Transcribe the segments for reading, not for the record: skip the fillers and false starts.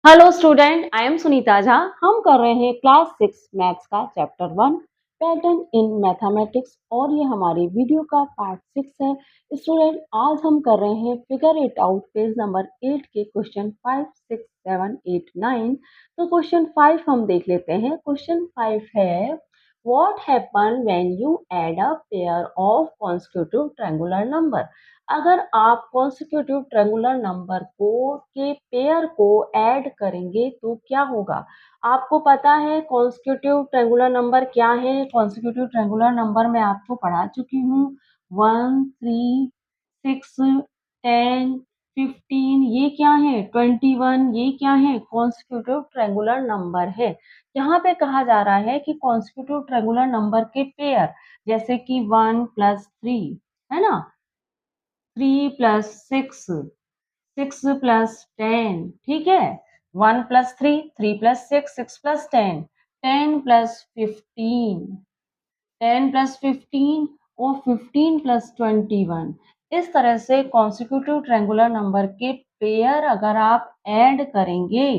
Hello student, I am Sunita Jha. हम कर रहे हैं क्लास 6 मैथ्स का चैप्टर 1 पैटर्न इन मैथमेटिक्स और ये हमारी वीडियो का पार्ट 6 है। स्टूडेंट, आज हम कर रहे हैं figure it out page number 8 के क्वेश्चन 5, 6, 7, 8, 9। तो क्वेश्चन 5 हम देख लेते हैं। क्वेश्चन 5 है what happen when you add a pair of consecutive triangular number. अगर आप कॉन्सेक्यूटिव ट्रायंगुलर नंबर को के पेयर को ऐड करेंगे तो क्या होगा। आपको पता है कॉन्सेक्यूटिव ट्रायंगुलर नंबर क्या है। कॉन्सेक्यूटिव ट्रायंगुलर नंबर मैं आपको पढ़ा चुकी हूँ। 1, 3, 6, 10, 15, ये क्या है 21, ये क्या है कॉन्सेक्यूटिव ट्रायंगुलर नंबर है। यहाँ पे कहा जा रहा है कि कॉन्सेक्यूटिव ट्रायंगुलर नंबर के पेयर, जैसे कि 1 + 3 है ना, 3 + 6, 6 + 10, ठीक है। 1 + 3, 3 + 6, 6 + 10, 10 + 15, 10 + 15 और 15 + 21। इस तरह से कॉन्सेक्यूटिव ट्रायंगुलर नंबर के पेयर अगर आप ऐड करेंगे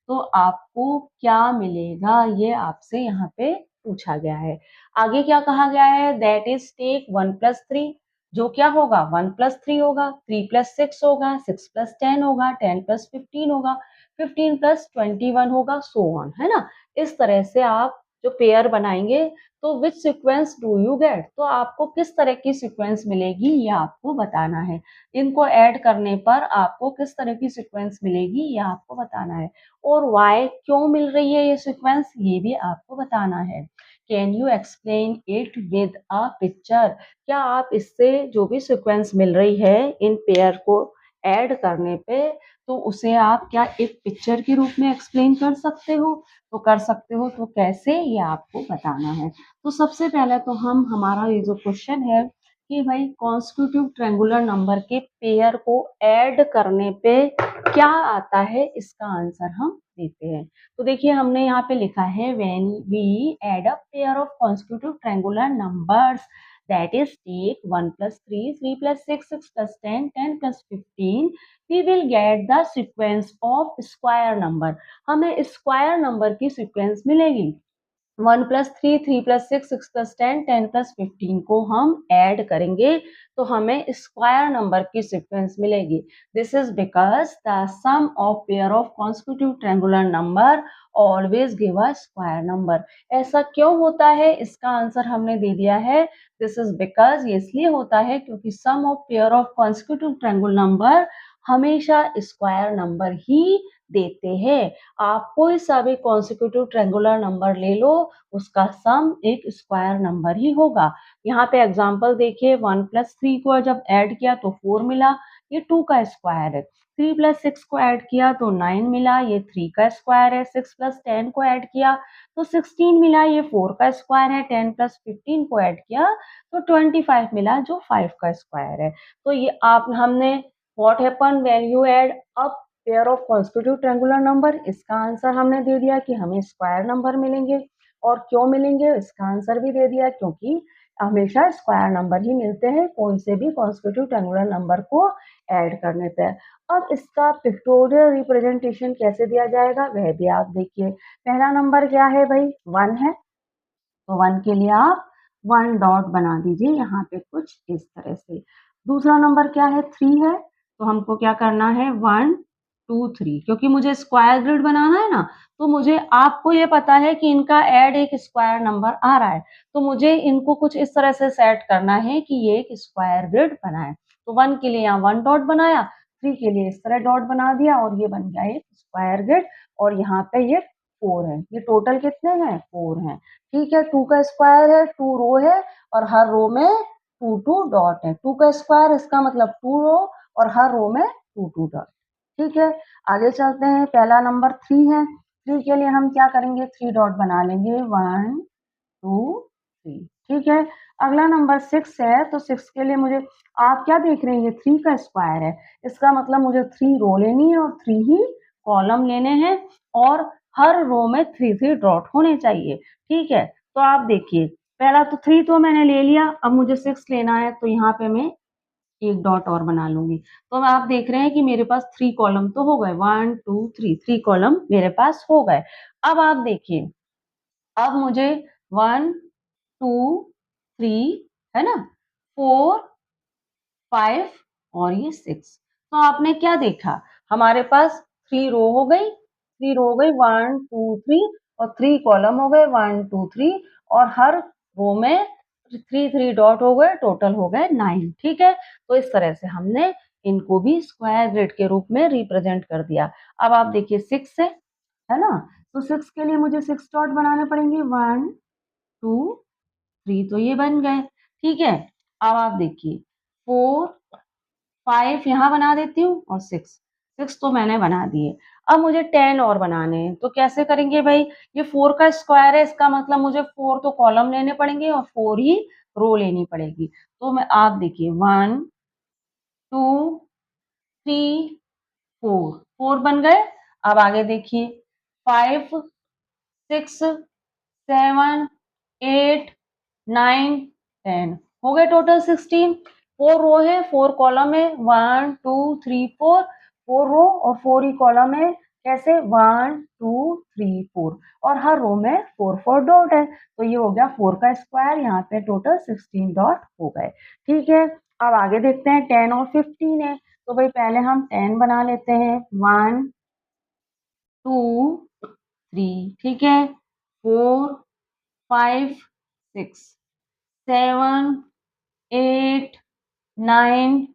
तो आपको क्या मिलेगा, ये आपसे यहाँ पे पूछा गया है। आगे क्या कहा गया है, दैट इज टेक 1 + 3, जो क्या होगा 1 + 3 होगा, 3 + 6 होगा, 6 + 10 होगा, 10 + 15 होगा, 15 + 21 होगा, सो ऑन, है ना। इस तरह से आप जो पेयर बनाएंगे तो विच सीक्वेंस डू यू गेट, तो आपको किस तरह की सीक्वेंस मिलेगी ये आपको बताना है। इनको ऐड करने पर आपको किस तरह की सीक्वेंस मिलेगी ये आपको बताना है। और वाई, क्यों मिल रही है ये सीक्वेंस, ये भी आपको बताना है। Can you explain it with a picture, क्या आप इससे जो भी सीक्वेंस मिल रही है इन पेयर को ऐड करने पे, तो उसे आप क्या एक पिक्चर के रूप में एक्सप्लेन कर सकते हो। तो कर सकते हो, तो कैसे ये आपको बताना है। तो सबसे पहले तो हम हमारा ये जो क्वेश्चन है कि भाई कॉन्स्टिट्यूटिव ट्रायंगुलर नंबर के पेयर को ऐड करने पे क्या आता है, इसका आंसर हम देते हैं। तो देखिए हमने यहाँ पे लिखा है when we add a pair of constitutive triangular numbers, that is take 1 + 3, 3 + 6, 6 + 10, 10 + 15, we will get the sequence of square number। हमें स्क्वायर नंबर की सीक्वेंस मिलेगी। 1 + 3, 3 + 6, 6 + 10, 10 + 15 को हम ऐड करेंगे तो हमें स्क्वायर नंबर की सीक्वेंस मिलेगी। This is because the sum of pair of consecutive triangular number always give a square number. ऐसा क्यों होता है, इसका आंसर हमने दे दिया है। दिस इज बिकॉज ये इसलिए होता है क्योंकि sum of pair of consecutive triangular number हमेशा स्क्वायर नंबर ही देते हैं। आप कोई सा भी कॉन्सेक्यूटिव ट्रायंगुलर नंबर ले लो, उसका सम एक स्क्वायर नंबर ही होगा। यहाँ पे एग्जांपल देखिए, 1 + 3 को जब ऐड किया तो 4 मिला, ये 2 का स्क्वायर है। 3 + 6 को ऐड किया तो 9 मिला, ये 3 का स्क्वायर है। 6 + 10 को ऐड किया तो 16 मिला, ये 4 का स्क्वायर है। 10 + 15 को ऐड किया तो 25 मिला, जो 5 का स्क्वायर है। तो ये आप हमने what happen when you add up pair of consecutive triangular number, इसका आंसर हमने दे दिया कि हमें स्क्वायर नंबर मिलेंगे। और क्यों मिलेंगे इसका आंसर भी दे दिया, क्योंकि हमेशा स्क्वायर नंबर ही मिलते हैं कोई से भी कॉन्सेक्यूटिव ट्रायंगुलर नंबर को ऐड करने पे। अब इसका पिक्टोरियल रिप्रेजेंटेशन कैसे दिया जाएगा वह भी आप देखिए। पहला नंबर क्या है भाई, 1 है, तो 1 के लिए आप 1 डॉट बना दीजिए यहाँ पे कुछ इस तरह से। दूसरा नंबर क्या है, 3 है, तो हमको क्या करना है 1, 2, 3, क्योंकि मुझे स्क्वायर ग्रिड बनाना है ना, तो मुझे आपको ये पता है कि इनका ऐड एक स्क्वायर नंबर आ रहा है, तो मुझे इनको कुछ इस तरह से सेट करना है कि ये एक स्क्वायर ग्रिड बनाए। तो 1 के लिए यहाँ 1 डॉट बनाया, 3 के लिए इस तरह डॉट बना दिया और ये बन गया एक स्क्वायर ग्रिड। और यहाँ पे ये 4 है, ये टोटल कितने हैं 4 हैं। ठीक है, 2 का स्क्वायर है, 2 रो है और हर रो में 2 2 डॉट है। 2 का स्क्वायर इसका मतलब 2 रो और हर रो में 2 2 डॉट। ठीक है, आगे चलते हैं। पहला नंबर 3 है, 3 के लिए हम क्या करेंगे, 3 डॉट बना लेंगे, 1 2 3। ठीक है, अगला नंबर 6 है, तो 6 के लिए मुझे, आप क्या देख रहे हैं, ये 3 का स्क्वायर है, इसका मतलब मुझे 3 रो लेनी है और 3 ही कॉलम लेने हैं और हर रो में 3 3 डॉट होने चाहिए। ठीक है, तो आप देखिए, पहला तो 3 तो मैंने ले लिया, अब मुझे 6 लेना है, तो यहाँ पे मैं एक डॉट और बना लूंगी। तो अब आप देख रहे हैं कि मेरे पास 3 कॉलम तो हो गए, 1 2 3 कॉलम मेरे पास हो गए। अब आप देखिए, अब मुझे 1 2 3 है ना, 4 5 और ये 6। तो आपने क्या देखा, हमारे पास 3 रो हो गई, 3 रो हो गई, 1 2 3 और 3 कॉलम हो गए, 1 2 3 और हर रो में 3 डॉट हो गए, टोटल हो गए 9। ठीक है, तो इस तरह से हमने इनको भी स्क्वायर ग्रिड के रूप में रिप्रेजेंट कर दिया। अब आप देखिए 6 है ना, तो 6 के लिए मुझे 6 डॉट बनाने पड़ेंगे, 1 2 3 तो ये बन गए। ठीक है, अब आप देखिए 4 5 यहाँ बना देती हूँ और 6 तो मैंने बना दिए। अब मुझे 10 और बनाने हैं, तो कैसे करेंगे भाई? ये 4 का स्क्वायर है, इसका मतलब मुझे 4 तो कॉलम लेने पड़ेंगे और 4 ही रो लेनी पड़ेगी। तो मैं आप देखिए 1 2 3 4 4 बन गए। अब आगे देखिए 5 6 7 8 9 10 हो गए टोटल 16। 4 रो है, 4 कॉलम है, 1 2 3 4 4 रो और 4 ही कॉलम है। कैसे? 1 2 3 4 और हर रो में 4 डॉट है, तो ये हो गया 4 का स्क्वायर। यहाँ पे टोटल 16 डॉट हो गए। ठीक है, अब आगे देखते हैं 10 और 15 है, तो भाई पहले हम 10 बना लेते हैं, 1 2 3 ठीक है, 4 5 6 7 8 9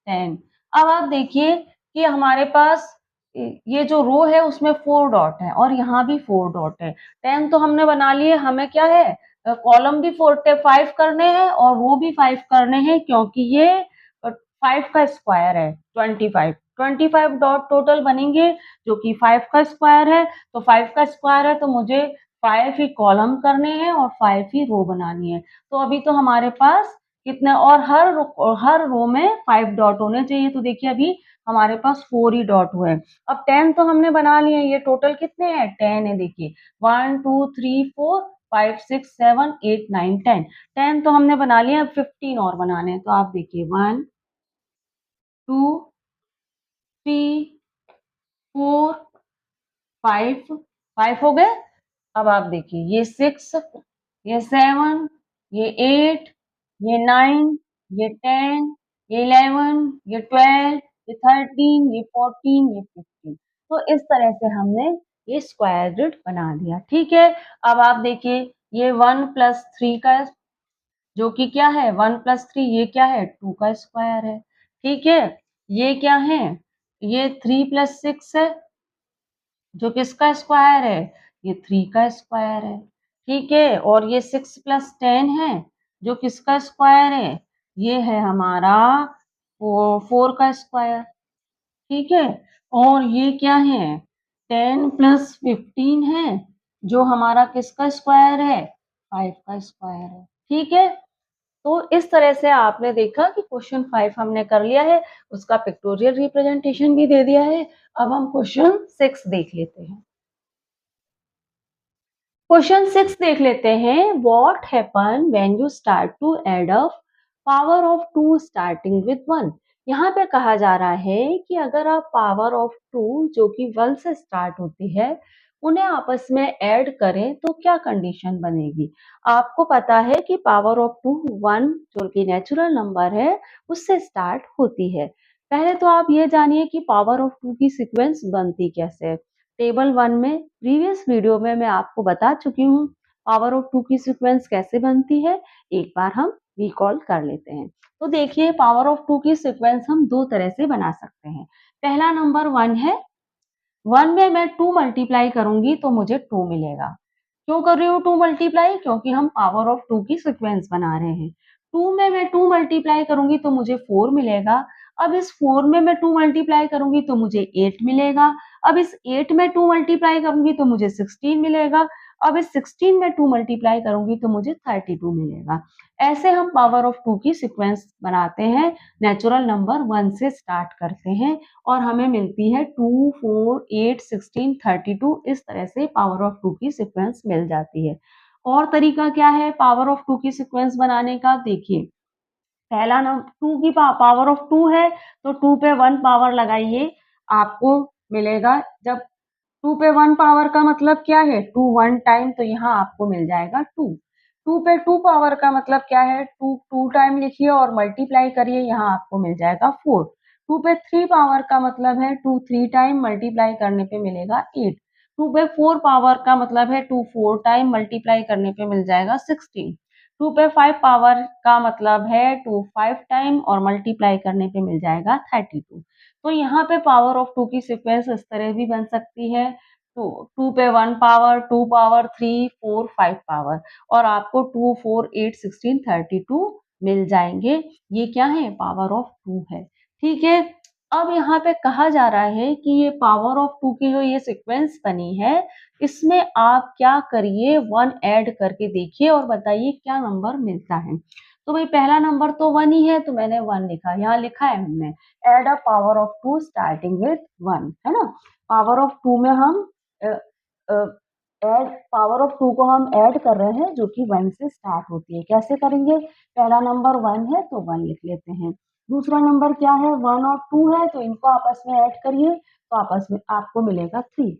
10। अब आप देखिए कि हमारे पास ये जो रो है उसमें 4 डॉट है और यहाँ भी 4 डॉट है। 10 तो हमने बना लिए, हमें क्या है, कॉलम भी 5 करने हैं और रो भी 5 करने हैं, क्योंकि ये 5 का स्क्वायर है 25। 25 डॉट टोटल बनेंगे जो कि 5 का स्क्वायर है। तो 5 का स्क्वायर है तो मुझे 5 ही कॉलम करने हैं और 5 ही रो बनानी है। तो अभी तो हमारे पास कितने, और हर रो में 5 डॉट होने चाहिए। तो देखिए अभी हमारे पास 4 ही डॉट हुए। अब 10 तो हमने बना लिए, ये टोटल कितने हैं, 10 है। देखिए 1 2 3 4 5 6 7 8 9 10। 10 तो हमने बना लिए, अब 15 और बनाने हैं। तो आप देखिए 1 2 3 4 5 5 हो गए। अब आप देखिए ये 6 ये 7 ये 8 ये 9 ये 10 ये 11 ये 12 ये 13 ये 14 ये 15। तो इस तरह से हमने ये स्क्वायर ग्रिड बना दिया। ठीक है, अब आप देखिए ये 1 प्लस 3 का, जो कि क्या है 1 प्लस 3, ये क्या है 2 का स्क्वायर है। ठीक है, ये क्या है, ये 3 प्लस 6 है, जो किसका स्क्वायर है, ये 3 का स्क्वायर है। ठीक है, और ये 6 प्लस 10 है, जो किसका स्क्वायर है, ये है हमारा 4 का स्क्वायर। ठीक है, और ये क्या है, 10 प्लस 15 है, जो हमारा किसका स्क्वायर है, 5 का स्क्वायर है। ठीक है, तो इस तरह से आपने देखा कि क्वेश्चन 5 हमने कर लिया है, उसका पिक्टोरियल रिप्रेजेंटेशन भी दे दिया है। अब हम क्वेश्चन 6 देख लेते हैं। क्वेश्चन 6 देख लेते हैं। What happen when you start to add up power of 2 starting with 1। यहाँ पे कहा जा रहा है कि अगर आप पावर ऑफ 2 जो कि 1 से स्टार्ट होती है, उन्हें आपस में ऐड करें तो क्या कंडीशन बनेगी। आपको पता है कि पावर ऑफ 2 1 जो कि नेचुरल नंबर है उससे स्टार्ट होती है। पहले तो आप ये जानिए कि पावर ऑफ 2 की सीक्वेंस बनती कैसे है। टेबल 1 में प्रीवियस वीडियो में मैं आपको बता चुकी हूँ पावर ऑफ 2 की सीक्वेंस कैसे बनती है। एक बार हम रिकॉल कर लेते हैं। तो देखिए पावर ऑफ 2 की सीक्वेंस हम दो तरह से बना सकते हैं। पहला नंबर 1 है, 1 में मैं 2 मल्टीप्लाई करूंगी तो मुझे 2 मिलेगा। क्यों कर रही हूँ 2 मल्टीप्लाई? क्योंकि हम पावर ऑफ 2 की सीक्वेंस बना रहे हैं। 2 में मैं 2 मल्टीप्लाई करूंगी तो मुझे 4 मिलेगा। अब इस 4 में मैं 2 मल्टीप्लाई करूंगी तो मुझे 8 मिलेगा। अब इस 8 में 2 मल्टीप्लाई करूंगी तो मुझे 16 मिलेगा। अब इस 16 में 2 मल्टीप्लाई करूंगी तो मुझे 32 मिलेगा। ऐसे हम पावर ऑफ 2 की सीक्वेंस बनाते हैं। नेचुरल नंबर 1 से स्टार्ट करते हैं और हमें मिलती है 2 4 8 16 32। इस तरह से पावर ऑफ 2 की सीक्वेंस मिल जाती है। और तरीका क्या है पावर ऑफ 2 की सीक्वेंस बनाने का? देखिए पहला नंबर 2 की पावर ऑफ 2 है तो 2 पे 1 पावर लगाइए, आपको मिलेगा। जब 2 पे 1 पावर का मतलब क्या है, 2 1 टाइम, तो यहाँ आपको मिल जाएगा 2। 2 पे 2 पावर का मतलब क्या है, 2 2 टाइम लिखिए और मल्टीप्लाई करिए, यहाँ आपको मिल जाएगा 4। 2 पे 3 पावर का मतलब है 2 3 टाइम मल्टीप्लाई करने पे मिलेगा 8। 2 पे 4 पावर का मतलब है 2 4 टाइम मल्टीप्लाई करने पे मिल जाएगा 16। 2 पे 5 पावर का मतलब है 2 5 टाइम और मल्टीप्लाई करने पे मिल जाएगा 32। तो यहाँ पे पावर ऑफ 2 की सीक्वेंस इस तरह भी बन सकती है, 2 2 पे 1 पावर, 2 पावर, 3 4 5 पावर, और आपको 2 4 8 16 32 मिल जाएंगे। ये क्या है, पावर ऑफ 2 है। ठीक है, अब यहाँ पे कहा जा रहा है कि ये पावर ऑफ 2 की जो ये सीक्वेंस बनी है, इसमें आप क्या करिए, 1 ऐड करके देखिए और बताइए क्या नंबर मिलता है। तो भाई पहला नंबर तो 1 ही है, तो मैंने 1 लिखा, यहाँ लिखा है हमने add a power of 2 starting with 1, है ना। पावर ऑफ 2 में हम ऐड पावर ऑफ 2 को हम ऐड कर रहे हैं जो कि 1 से स्टार्ट होती है। कैसे करेंगे, पहला नंबर 1 है तो 1 लिख लेते हैं। दूसरा नंबर क्या है, 1 और 2 है, तो इनको आपस में ऐड करिए तो आपस में आपको मिलेगा 3।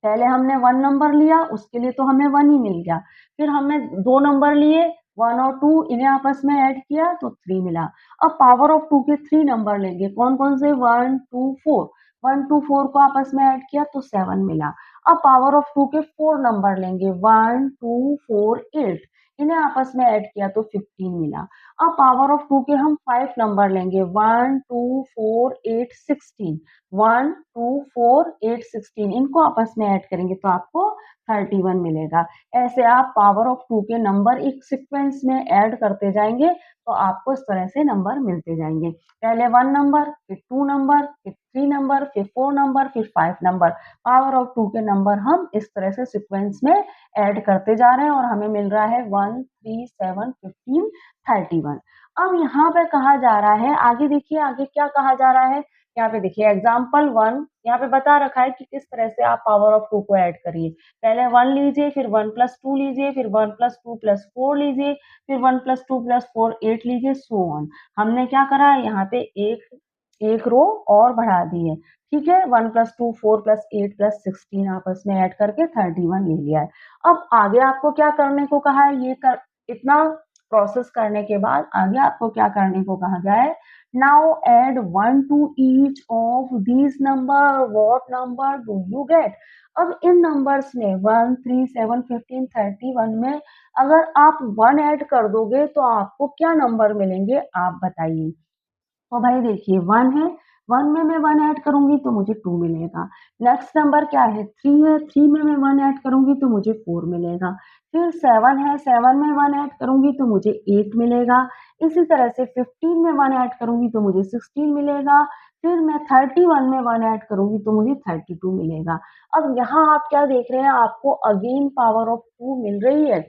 पहले हमने 1 नंबर लिया, उसके लिए तो हमें 1 ही मिल गया। फिर हमने 2 नंबर लिए, 1 और 2, इन्हें आपस में ऐड किया तो 3 मिला। अब पावर ऑफ 2 के 3 नंबर लेंगे, कौन-कौन से, 1 2 4। 1 2 4 को आपस में ऐड किया तो 7 मिला। अब पावर ऑफ 2 के 4 नंबर लेंगे, 1 2 4 8, इन्हें आपस में ऐड किया तो 15 मिला। अब पावर ऑफ 2 के हम 5 नंबर लेंगे, 1 2 4 8 16। 1 2 4 8 16, इनको आपस में ऐड करेंगे तो आपको 31 मिलेगा। ऐसे आप पावर ऑफ 2 के नंबर एक सीक्वेंस में ऐड करते जाएंगे तो आपको इस तरह से नंबर मिलते जाएंगे। पहले 1 नंबर, फिर 2 नंबर, फिर 3 नंबर, फिर 4 नंबर, फिर 5 नंबर। पावर ऑफ 2 के नंबर हम इस तरह से सीक्वेंस में ऐड करते जा रहे हैं और हमें मिल रहा है 1 3 7 15 31। अब यहाँ पे कहा जा रहा है, आगे देखिए आगे क्या कहा जा रहा है। यहाँ पे देखिए एग्जाम्पल 1, यहाँ पे बता रखा है कि किस तरह से आप पावर ऑफ 2 को ऐड करिए। पहले 1 लीजिए, फिर 1 प्लस 2 लीजिए, फिर 1 प्लस 2 प्लस 4 लीजिए, फिर 1 प्लस 2 प्लस 4 8 लीजिए, सो ऑन। हमने क्या करा है, यहाँ पे एक रो और बढ़ा दी है। ठीक है, 1 प्लस 2 4 प्लस 8 प्लस 16 आपस में ऐड करके 31 ले लिया है। अब आगे आपको क्या करने को कहा है, इतना प्रोसेस करने के बाद आगे आपको क्या करने को कहा गया है। Now add 1 to each of these number. What number do you get? अब इन नंबर्स में 1 3 7 15 31 में अगर आप 1 ऐड कर दोगे तो आपको क्या नंबर मिलेंगे, आप बताइए। तो भाई देखिए 1 है, 1 में मैं 1 ऐड करूंगी तो मुझे 2 मिलेगा। नेक्स्ट नंबर क्या है, 3 है, 3 में मैं 1 ऐड करूंगी तो मुझे 4 मिलेगा। फिर 7 है, 7 में 1 ऐड करूंगी तो मुझे 8 मिलेगा। इसी तरह से 15 में 1 ऐड करूंगी तो मुझे 16 मिलेगा। फिर मैं 31 में 1 ऐड करूंगी तो मुझे 32 मिलेगा। अब यहाँ आप क्या देख रहे हैं, आपको अगेन पावर ऑफ 2 मिल रही है।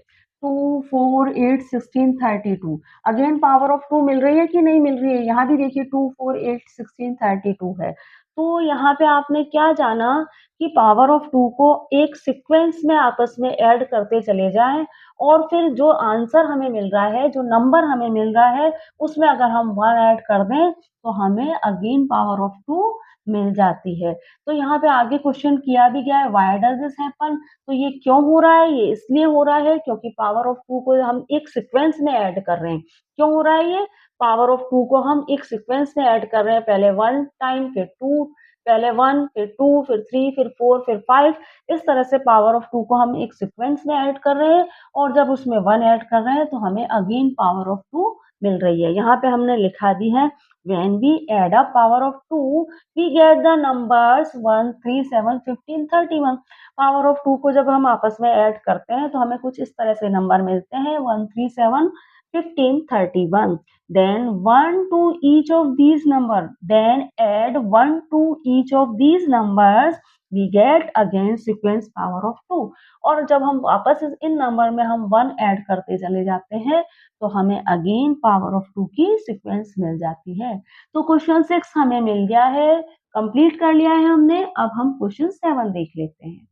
2 4 8 16 32, अगेन पावर ऑफ 2 मिल रही है कि नहीं मिल रही है, यहाँ भी देखिए 2 4 8 16 32 है। तो यहाँ पे आपने क्या जाना कि पावर ऑफ 2 को एक सीक्वेंस में आपस में ऐड करते चले जाएं और फिर जो आंसर हमें मिल रहा है, जो नंबर हमें मिल रहा है, उसमें अगर हम 1 ऐड कर दें तो हमें अगेन पावर ऑफ 2 मिल जाती है। तो यहाँ पे आगे क्वेश्चन किया भी गया है, व्हाई डज दिस हैपन। तो ये क्यों हो रहा है, ये इसलिए हो रहा है क्योंकि पावर ऑफ 2 को हम एक सीक्वेंस में ऐड कर रहे हैं। क्यों हो रहा है ये, पावर ऑफ 2 को हम एक सीक्वेंस में ऐड कर रहे हैं, पहले 1 टाइम, फिर 2, पहले 1 फिर 2 फिर 3 फिर 4 फिर 5, इस तरह से पावर ऑफ 2 को हम एक सीक्वेंस में ऐड कर रहे हैं और जब उसमें 1 ऐड कर रहे हैं तो हमें अगेन पावर ऑफ 2 मिल रही है। यहाँ पे हमने लिखा दी है, when we add up power of 2 we get the numbers 1 3 7 15 31। Power of 2 को जब हम आपस में ऐड करते हैं तो हमें कुछ इस तरह से नंबर मिलते हैं, 1 3 7 15 31। Then 1 to each of these numbers, then add 1 to each of these numbers, we get again sequence power of 2। और जब हम वापस इन नंबर में हम 1 ऐड करते चले जाते हैं तो हमें अगेन पावर ऑफ 2 की सीक्वेंस मिल जाती है। तो क्वेश्चन 6 हमें मिल गया है, कंप्लीट कर लिया है हमने। अब हम क्वेश्चन 7 देख लेते हैं।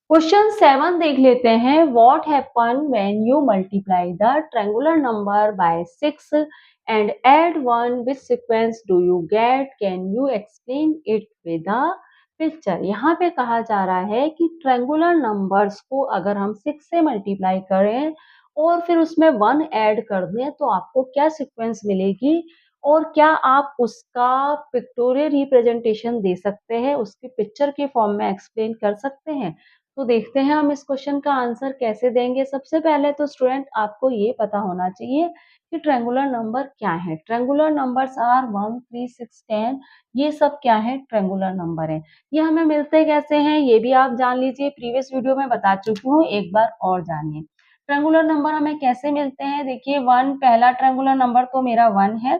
क्वेश्चन 7 देख लेते हैं। What happen when you multiply the triangular number by 6 and add 1, which sequence do you gate, can you explain it with a picture. यहाँ पे कहा जा रहा है कि ट्रायंगुलर नंबर्स को अगर हम 6 से मल्टीप्लाई करें और फिर उसमें 1 ऐड कर दें तो आपको क्या सीक्वेंस मिलेगी और क्या आप उसका पिक्टोरियल रिप्रेजेंटेशन दे सकते हैं, उसकी पिक्चर के फॉर्म में एक्सप्लेन कर सकते हैं। तो देखते हैं हम इस क्वेश्चन का आंसर कैसे देंगे। सबसे पहले तो स्टूडेंट आपको ये पता होना चाहिए कि ट्रायंगुलर नंबर क्या है। Triangular numbers are 1, 3, 6, 10। ये सब क्या है? ट्रायंगुलर नंबर है। ये हमें मिलते कैसे हैं ये भी आप जान लीजिए, प्रीवियस वीडियो में बता चुकी हूँ, एक बार और जानिए। ट्रायंगुलर नंबर हमें कैसे मिलते हैं? देखिए 1, पहला ट्रायंगुलर नंबर तो मेरा 1 है।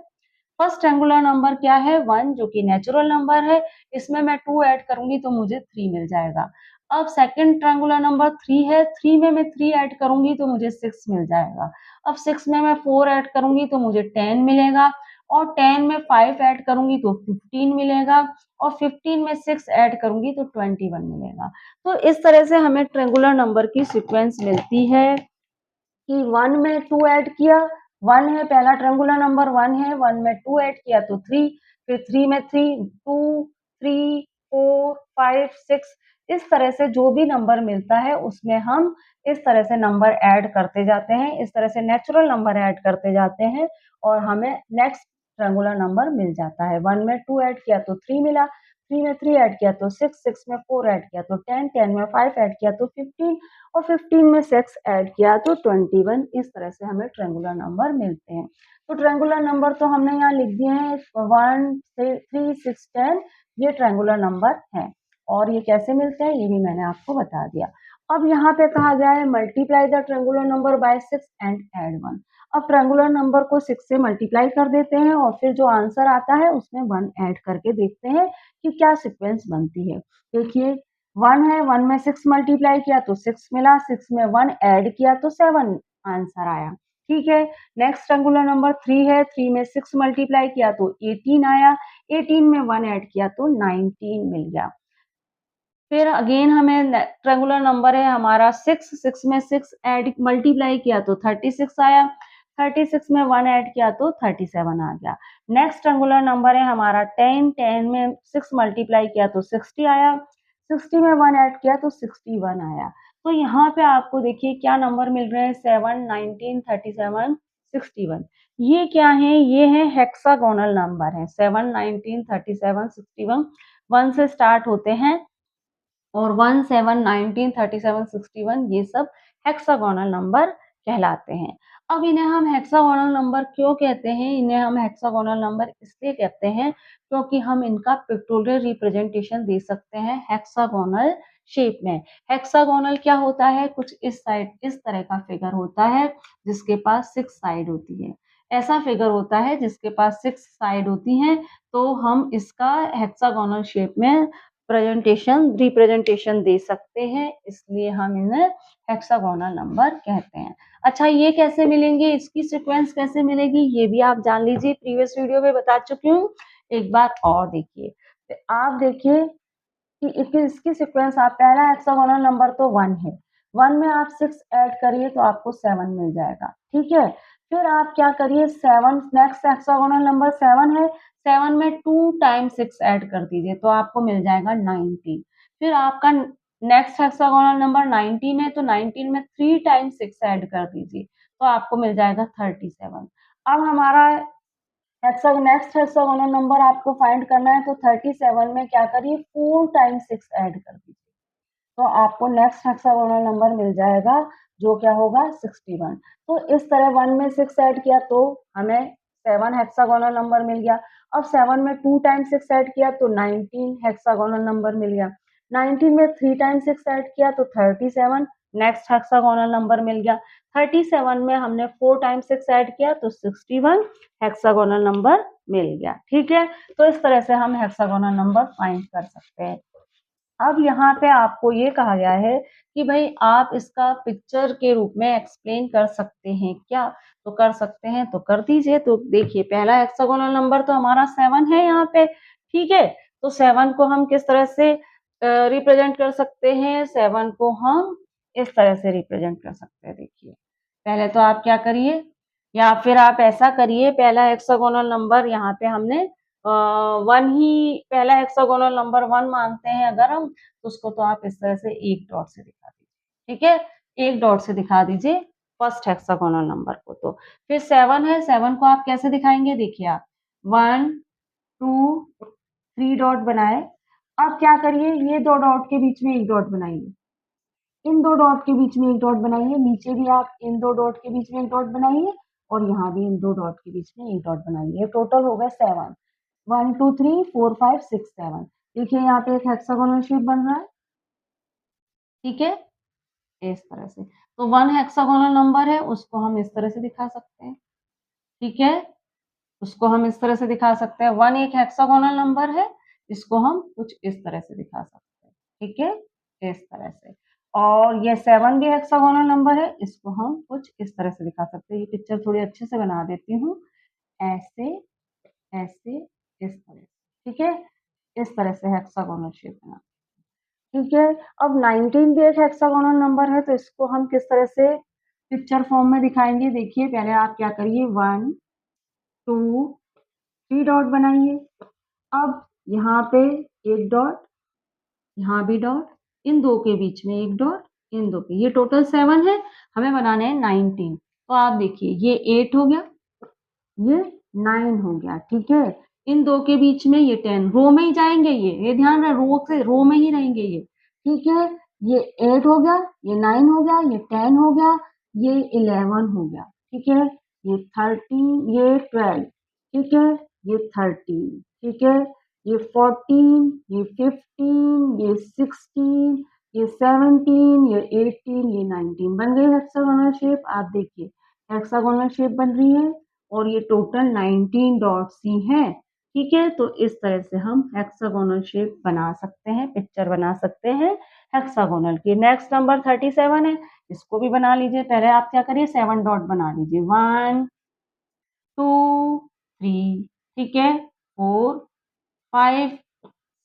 फर्स्ट ट्रायंगुलर नंबर क्या है? 1, जो कि नेचुरल नंबर है। इसमें मैं 2 ऐड करूँगी तो मुझे 3 मिल जाएगा। अब सेकंड ट्रायंगुलर नंबर 3 है। 3 में मैं 3 ऐड करूँगी तो मुझे 6 मिल जाएगा। अब 6 में मैं 4 ऐड करूँगी तो मुझे 10 मिलेगा और 10 में 5 ऐड करूँगी तो 15 मिलेगा और 15 में 6 ऐड करूँगी तो 21 मिलेगा। तो इस तरह से हमें ट्रायंगुलर नंबर की सीक्वेंस मिलती है कि 1 में 2 ऐड किया, 1 है पहला ट्रायंगुलर नंबर 1 है, 1 में 2 ऐड किया तो 3, फिर 3 में 3, 2, 3, 4, 5, 6। इस तरह से जो भी नंबर मिलता है उसमें हम इस तरह से नंबर ऐड करते जाते हैं, इस तरह से नेचुरल नंबर ऐड करते जाते हैं और हमें नेक्स्ट ट्रायंगुलर नंबर मिल जाता है। 1 में 2 ऐड किया तो 3 मिला, 3 में 3 ऐड किया तो 6, 6 में 4 ऐड किया तो 10, 10 में 5 ऐड किया तो 15 और 15 में 6 ऐड किया तो 21। इस तरह से हमें ट्रायंगुलर नंबर मिलते हैं। तो ट्रायंगुलर नंबर तो हमने यहाँ लिख दिए हैं 1, 3, 6, 10। ये ट्रायंगुलर नंबर है और ये कैसे मिलते हैं ये भी मैंने आपको बता दिया। अब यहाँ पे कहा गया है multiply the triangular number by 6 and add 1। अब ट्रायंगुलर नंबर को 6 से मल्टीप्लाई कर देते हैं और फिर जो आंसर आता है उसमें 1 ऐड करके देखते हैं कि क्या सीक्वेंस बनती है। देखिए 1 है, 1 में 6 मल्टीप्लाई किया तो 6 मिला, 6 में 1 ऐड किया तो 7 आंसर आया। ठीक है। नेक्स्ट ट्रायंगुलर नंबर 3 है, 3 में 6 मल्टीप्लाई किया तो 18 आया, 18 में 1 ऐड किया तो 19 मिल गया। फिर अगेन हमें ट्रायंगुलर नंबर है हमारा 6, 6 में 6 ऐड मल्टीप्लाई किया तो 36 आया, 36 में 1 ऐड किया तो 37 आ गया। नेक्स्ट ट्रायंगुलर नंबर है हमारा 10, 10 में 6 मल्टीप्लाई किया तो 60 आया, 60 में 1 ऐड किया तो 61 आया। तो यहाँ पे आपको देखिए क्या नंबर मिल रहे हैं 7, 19, 37, 61। ये क्या है? ये है हेक्सागोनल नंबर है। 7, 19, 37, 61 1 से स्टार्ट होते हैं और 1, 7, 19, 37, 61 ये सब हेक्सागोनल नंबर कहलाते हैं। अब इन्हें हम हेक्सागोनल नंबर क्यों कहते हैं? इन्हें हम हेक्सागोनल नंबर इसलिए कहते हैं क्योंकि हम इनका पिक्टोरियल रिप्रेजेंटेशन दे सकते हैं हेक्सागोनल शेप में। हेक्सागोनल क्या होता है? कुछ इस साइड इस तरह का फिगर होता है जिसके पास 6 साइड होती है। ऐसा फिगर होता है जिसके पास 6 साइड होती हैं तो हम इसका हेक्सागोनल शेप में रिप्रेजेंटेशन दे सकते हैं, इसलिए हम इन्हें हेक्सागोनल नंबर कहते हैं। अच्छा ये कैसे मिलेंगे? इसकी सीक्वेंस कैसे मिलेगी? ये भी आप जान लीजिए, प्रीवियस वीडियो में बता चुकी हूँ, एक बार और देखिए। तो आप देखिए कि इसकी सीक्वेंस आप पहला हेक्सागोनल नंबर तो 1 है। 1 में आप 6 ऐड करिए तो आपको 7 मिल जाएगा। ठीक है। फिर आप क्या करिए 7 नेक्स्ट हेक्सागोनल नंबर 7 है। 7 में 2 टाइम्स 6 ऐड कर दीजिए तो आपको मिल जाएगा 19। फिर आपका नेक्स्ट हेक्सागोनल नंबर 19 है तो 19 में 3 टाइम्स 6 ऐड कर दीजिए तो आपको मिल जाएगा 37। अब हमारा नेक्स्ट हेक्सागोनल नंबर आपको फाइंड करना है तो 37 में क्या करिए 4 टाइम्स 6 ऐड कर दीजिए तो आपको नेक्स्ट हेक्सागोनल नंबर मिल जाएगा जो क्या होगा 61। तो इस तरह 1 में 6 ऐड किया तो हमें 7 हेक्सागोनल नंबर मिल गया। अब 7 में 2 टाइम्स 6 ऐड किया तो 19 हेक्सागोनल नंबर मिल गया। 19 में 3 टाइम्स 6 ऐड किया तो 37 नेक्स्ट हेक्सागोनल नंबर मिल गया। 37 में हमने 4 टाइम्स 6 ऐड किया तो 61 हेक्सागोनल नंबर मिल गया। ठीक है। तो इस तरह से हम हेक्सागोनल नंबर फाइंड कर सकते हैं। अब यहाँ पे आपको ये कहा गया है कि भाई आप इसका पिक्चर के रूप में एक्सप्लेन कर सकते हैं क्या? तो कर सकते हैं तो कर दीजिए। तो देखिए पहला हेक्सागोनल नंबर तो हमारा 7 है यहाँ पे। ठीक है। तो 7 को हम किस तरह से रिप्रेजेंट कर सकते हैं, 7 को हम इस तरह से रिप्रेजेंट कर सकते हैं। देखिए, पहले तो आप क्या करिए, या फिर आप ऐसा करिए, पहला हेक्सागोनल नंबर यहाँ पे हमने 1 ही, पहला हेक्सागोनल नंबर 1 मानते हैं अगर हम, तो उसको तो आप इस तरह से एक डॉट से दिखा दीजिए, ठीक है? एक डॉट से दिखा दीजिए फर्स्ट हेक्सागोनल नंबर को। तो फिर 7 है, 7 को आप कैसे दिखाएंगे? देखिए आप 1, 2, 3 डॉट बनाए। अब क्या करिए, ये 2 डॉट के बीच में एक डॉट बनाइए, इन 2 डॉट के बीच में एक डॉट बनाइए, नीचे भी आप इन 2 डॉट के बीच में एक डॉट बनाइए और यहाँ भी इन 2 डॉट के बीच में एक डॉट बनाइए। टोटल हो गए 7, 1 2 3 4 5 6 7। देखिए यहाँ पे एक हेक्सागोनल शेप बन रहा है, ठीक है, इस तरह से। तो 1 हेक्सागोनल नंबर है, उसको हम इस तरह से दिखा सकते हैं, ठीक है, उसको हम इस तरह से दिखा सकते हैं। 1 एक हेक्सागोनल नंबर है, इसको हम कुछ इस तरह से दिखा सकते हैं, ठीक है, इस तरह से। और ये 7 भी हेक्सागोनल नंबर है, इसको हम कुछ इस तरह से दिखा सकते हैं। ये पिक्चर थोड़ी अच्छे से बना देती हूँ, ऐसे, ऐसे, इस तरह से, ठीक है, इस तरह से हेक्सागोनल शेप बना, ठीक है। अब 19 भी एक हेक्सागोनल नंबर है, तो इसको हम किस तरह से पिक्चर फॉर्म में दिखाएंगे? देखिए, पहले आप क्या करिए, 1 2 3 डॉट बनाइए। अब यहाँ पे एक डॉट, यहाँ भी डॉट, इन 2 के बीच में एक डॉट, इन 2 के, ये टोटल 7 है, हमें बनाने हैं 19। तो आप देखिए, ये 8 हो गया, ये 9 हो गया, ठीक है। इन 2 के बीच में ये 10, रो में ही जाएंगे ये ध्यान रहे, रो में ही रहेंगे ये, ठीक है। ये 8 हो गया, ये 9 हो गया, ये 10 हो गया, ये 11 हो गया, ठीक है, ये 13, ये 12, ठीक है, ये 13, ठीक है, ये 14, ये 15, ये 16, ये 17, ये 18, ये 19। बन गई हेक्सागोनल शेप। आप देखिए, हेक्सागोनल शेप बन रही है और ये टोटल 19 डॉट्स ही हैं, ठीक है। तो इस तरह से हम हेक्सागोनल शेप बना सकते हैं, पिक्चर बना सकते हैं हेक्सागोनल की। नेक्स्ट नंबर 37 है, इसको भी बना लीजिए। पहले आप क्या करिए, 7 डॉट बना लीजिए, 1 2 3, ठीक है, 4 5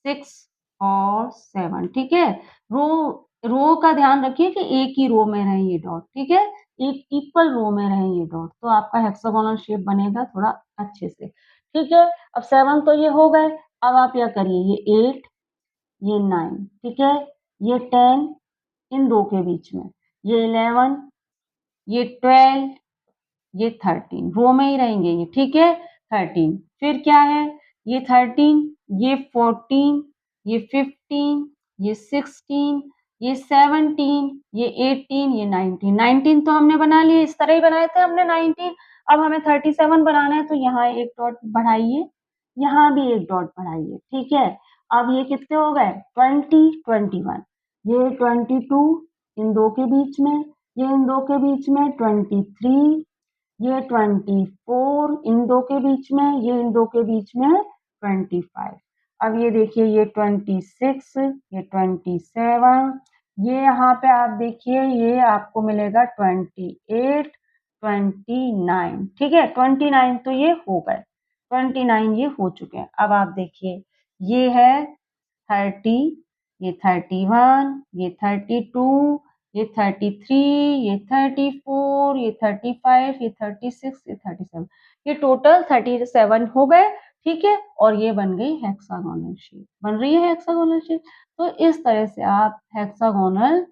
6 और 7, ठीक है। रो रो का ध्यान रखिए कि एक ही रो में रहे ये डॉट, ठीक है, एक इक्वल रो में रहे ये डॉट, तो आपका हेक्सागोनल शेप बनेगा थोड़ा अच्छे से, ठीक है। अब 7 तो ये हो गए। अब आप क्या करिए, ये 8, ये 9, ठीक है, ये 10, इन 2 के बीच में, ये 11, ये 12, ये 13, रो में ही रहेंगे ये, ठीक है, 13। फिर क्या है, ये 13, ये 14, ये 15, ये 16, ये 17, ये 18, ये 19। 19 तो हमने बना लिए, इस तरह ही बनाए थे हमने 19। अब हमें 37 बनाना है, तो यहाँ एक डॉट बढ़ाइए, यहाँ भी एक डॉट बढ़ाइए, ठीक है। अब ये कितने हो गए, 20 21, ये 22 इन 2 के बीच में, ये इन 2 के बीच में 23, ये 24 इन 2 के बीच में, ये इन 2 के बीच में 25। अब ये देखिए, ये 26, ये 27, ये यहाँ पे आप देखिए, ये आपको मिलेगा 28 29, ठीक है, 29 तो ये हो गए, 29 ये हो चुके हैं। अब आप देखिए, ये है 30, ये 31, ये 32, ये 33, ये 34, ये 35, ये 36, ये 37, ये टोटल 37 हो गए, ठीक है। और ये बन गई हेक्सागोनल शेप, बन रही है हेक्सागोनल शेप। तो इस तरह से आप हेक्सागोनल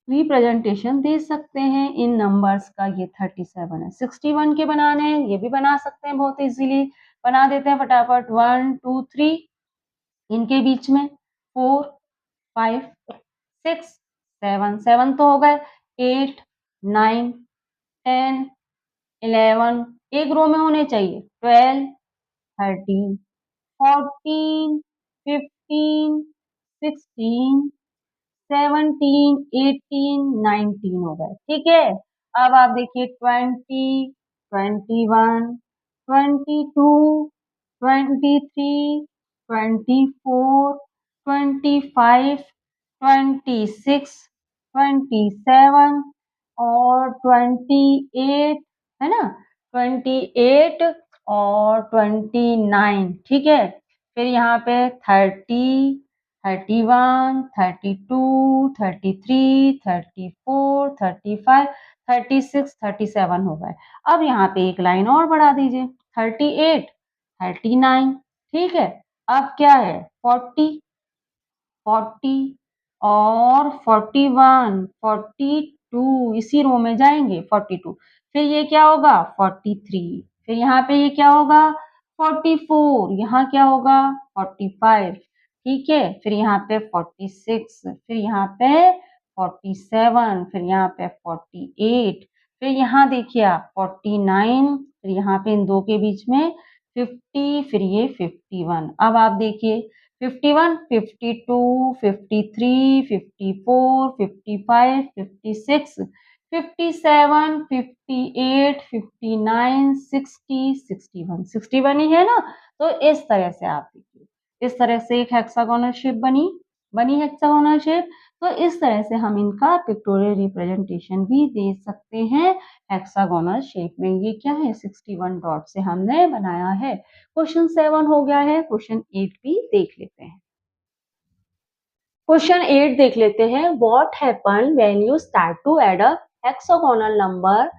रिप्रेजेंटेशन दे सकते हैं इन नंबर्स का। ये 37 है, 61 के बनाने हैं, ये भी बना सकते हैं, बहुत इजीली बना देते हैं फटाफट। 1 2 3 इनके बीच में 4 5 6 7, 7 तो हो गए, 8 9 10 11 एक रो में होने चाहिए, 12 13 14 15 16 17 18 19 हो गए, ठीक है। अब आप देखिए, 20 21 22 23 24 25 26 27 और 28, है ना, 28 और 29, ठीक है। फिर यहाँ पे 30 31, 32, 33, 34, 35, 36, 37 हो गए। अब यहाँ पे एक लाइन और बढ़ा दीजिए, 38, 39, ठीक है। अब क्या है, 40, 40 और 41, 42, इसी रो में जाएंगे, 42, फिर ये क्या होगा, 43, फिर यहाँ पे ये क्या होगा, 44, यहाँ क्या होगा, 45, ठीक है। फिर यहाँ पे 46, फिर यहाँ पे 47, फिर यहाँ पे 48, फिर यहाँ देखिए आप 49, फिर यहाँ पे इन दो के बीच में 50, फिर ये 51। अब आप देखिए 51, 52, 53, 54, 55, 56, 57, 58, 59, 60, 61, 61 ही है ना। तो इस तरह से आप देखिए, इस तरह से एक हेक्सागोनल शेप बनी हेक्सागोनल शेप। तो इस तरह से हम इनका पिक्टोरियल रिप्रेजेंटेशन भी दे सकते हैं हेक्सागोनल शेप में। ये क्या है, 61 डॉट से हमने बनाया है। क्वेश्चन 7 हो गया है, क्वेश्चन 8 भी देख लेते हैं। क्वेश्चन 8 देख लेते हैं। What happen when you start to add a hexagonal number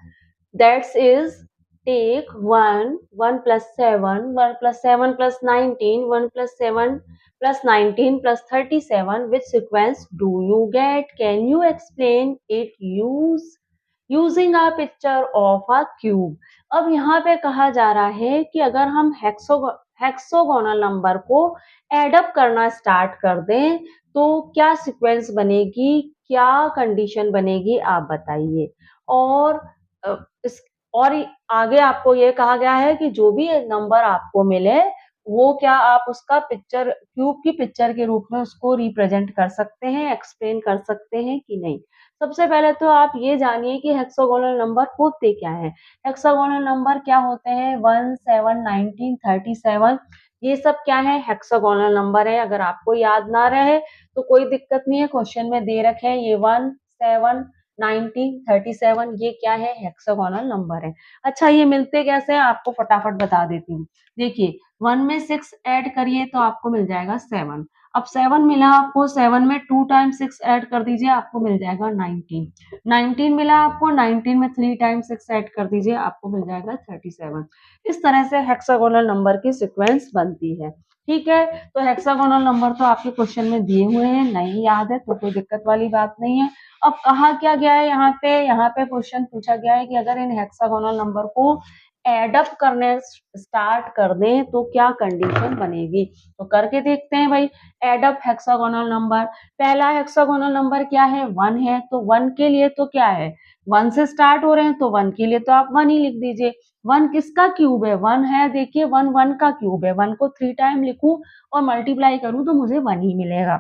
that's is take 1, 1 plus 7, 1 plus 7 plus 19, 1 plus 7 plus 19 plus 37. Which sequence do you get? Can you explain it using a picture of a cube? अब यहाँ पे कहा जा रहा है कि अगर हम हेक्सागोनल नंबर को एडअप करना स्टार्ट कर दें तो क्या सीक्वेंस बनेगी, क्या कंडीशन बनेगी, आप बताइए। और इस और आगे आपको ये कहा गया है कि जो भी नंबर आपको मिले वो क्या आप उसका पिक्चर, क्यूब की पिक्चर के रूप में उसको रिप्रेजेंट कर सकते हैं, एक्सप्लेन कर सकते हैं कि नहीं। सबसे पहले तो आप ये जानिए कि हेक्सागोनल नंबर होते क्या है। हेक्सागोनल नंबर क्या होते हैं, 1, 7, 19, 37, ये सब क्या है, हेक्सागोनल नंबर है। अगर आपको याद ना रहे तो कोई दिक्कत नहीं है, क्वेश्चन में दे रखे हैं ये 1, 7, 19, 37, ये क्या है, हेक्सागोनल नंबर है। अच्छा, ये मिलते कैसे हैं आपको फटाफट बता देती हूँ। देखिए 1 में 6 ऐड करिए तो आपको मिल जाएगा 7। अब 7 मिला आपको, 7 में 2 टाइम्स 6 ऐड कर दीजिए, आपको मिल जाएगा 19। 19 मिला आपको, 19 में 3 टाइम्स 6 ऐड कर दीजिए, आपको मिल जाएगा 37। इस तरह से हेक्सागोनल नंबर की सीक्वेंस बनती है। ठीक है, तो हेक्सागोनल नंबर तो आपके क्वेश्चन में दिए हुए हैं, नहीं याद है तो कोई दिक्कत वाली बात नहीं है। अब कहा क्या गया है, यहाँ पे क्वेश्चन पूछा गया है कि अगर इन हेक्सागोनल नंबर को एडअप करने स्टार्ट कर दें तो क्या कंडीशन बनेगी। तो करके देखते हैं भाई। एडअप हेक्सागोनल नंबर, पहला हेक्सागोनल नंबर क्या है, 1 है, तो 1 के लिए तो क्या है, 1 से स्टार्ट हो रहे हैं तो 1 के लिए तो आप 1 ही लिख दीजिए। 1 किसका क्यूब है, 1 है, देखिए 1 1 का क्यूब है। 1 को 3 टाइम लिखूं और मल्टीप्लाई करूं तो मुझे 1 ही मिलेगा।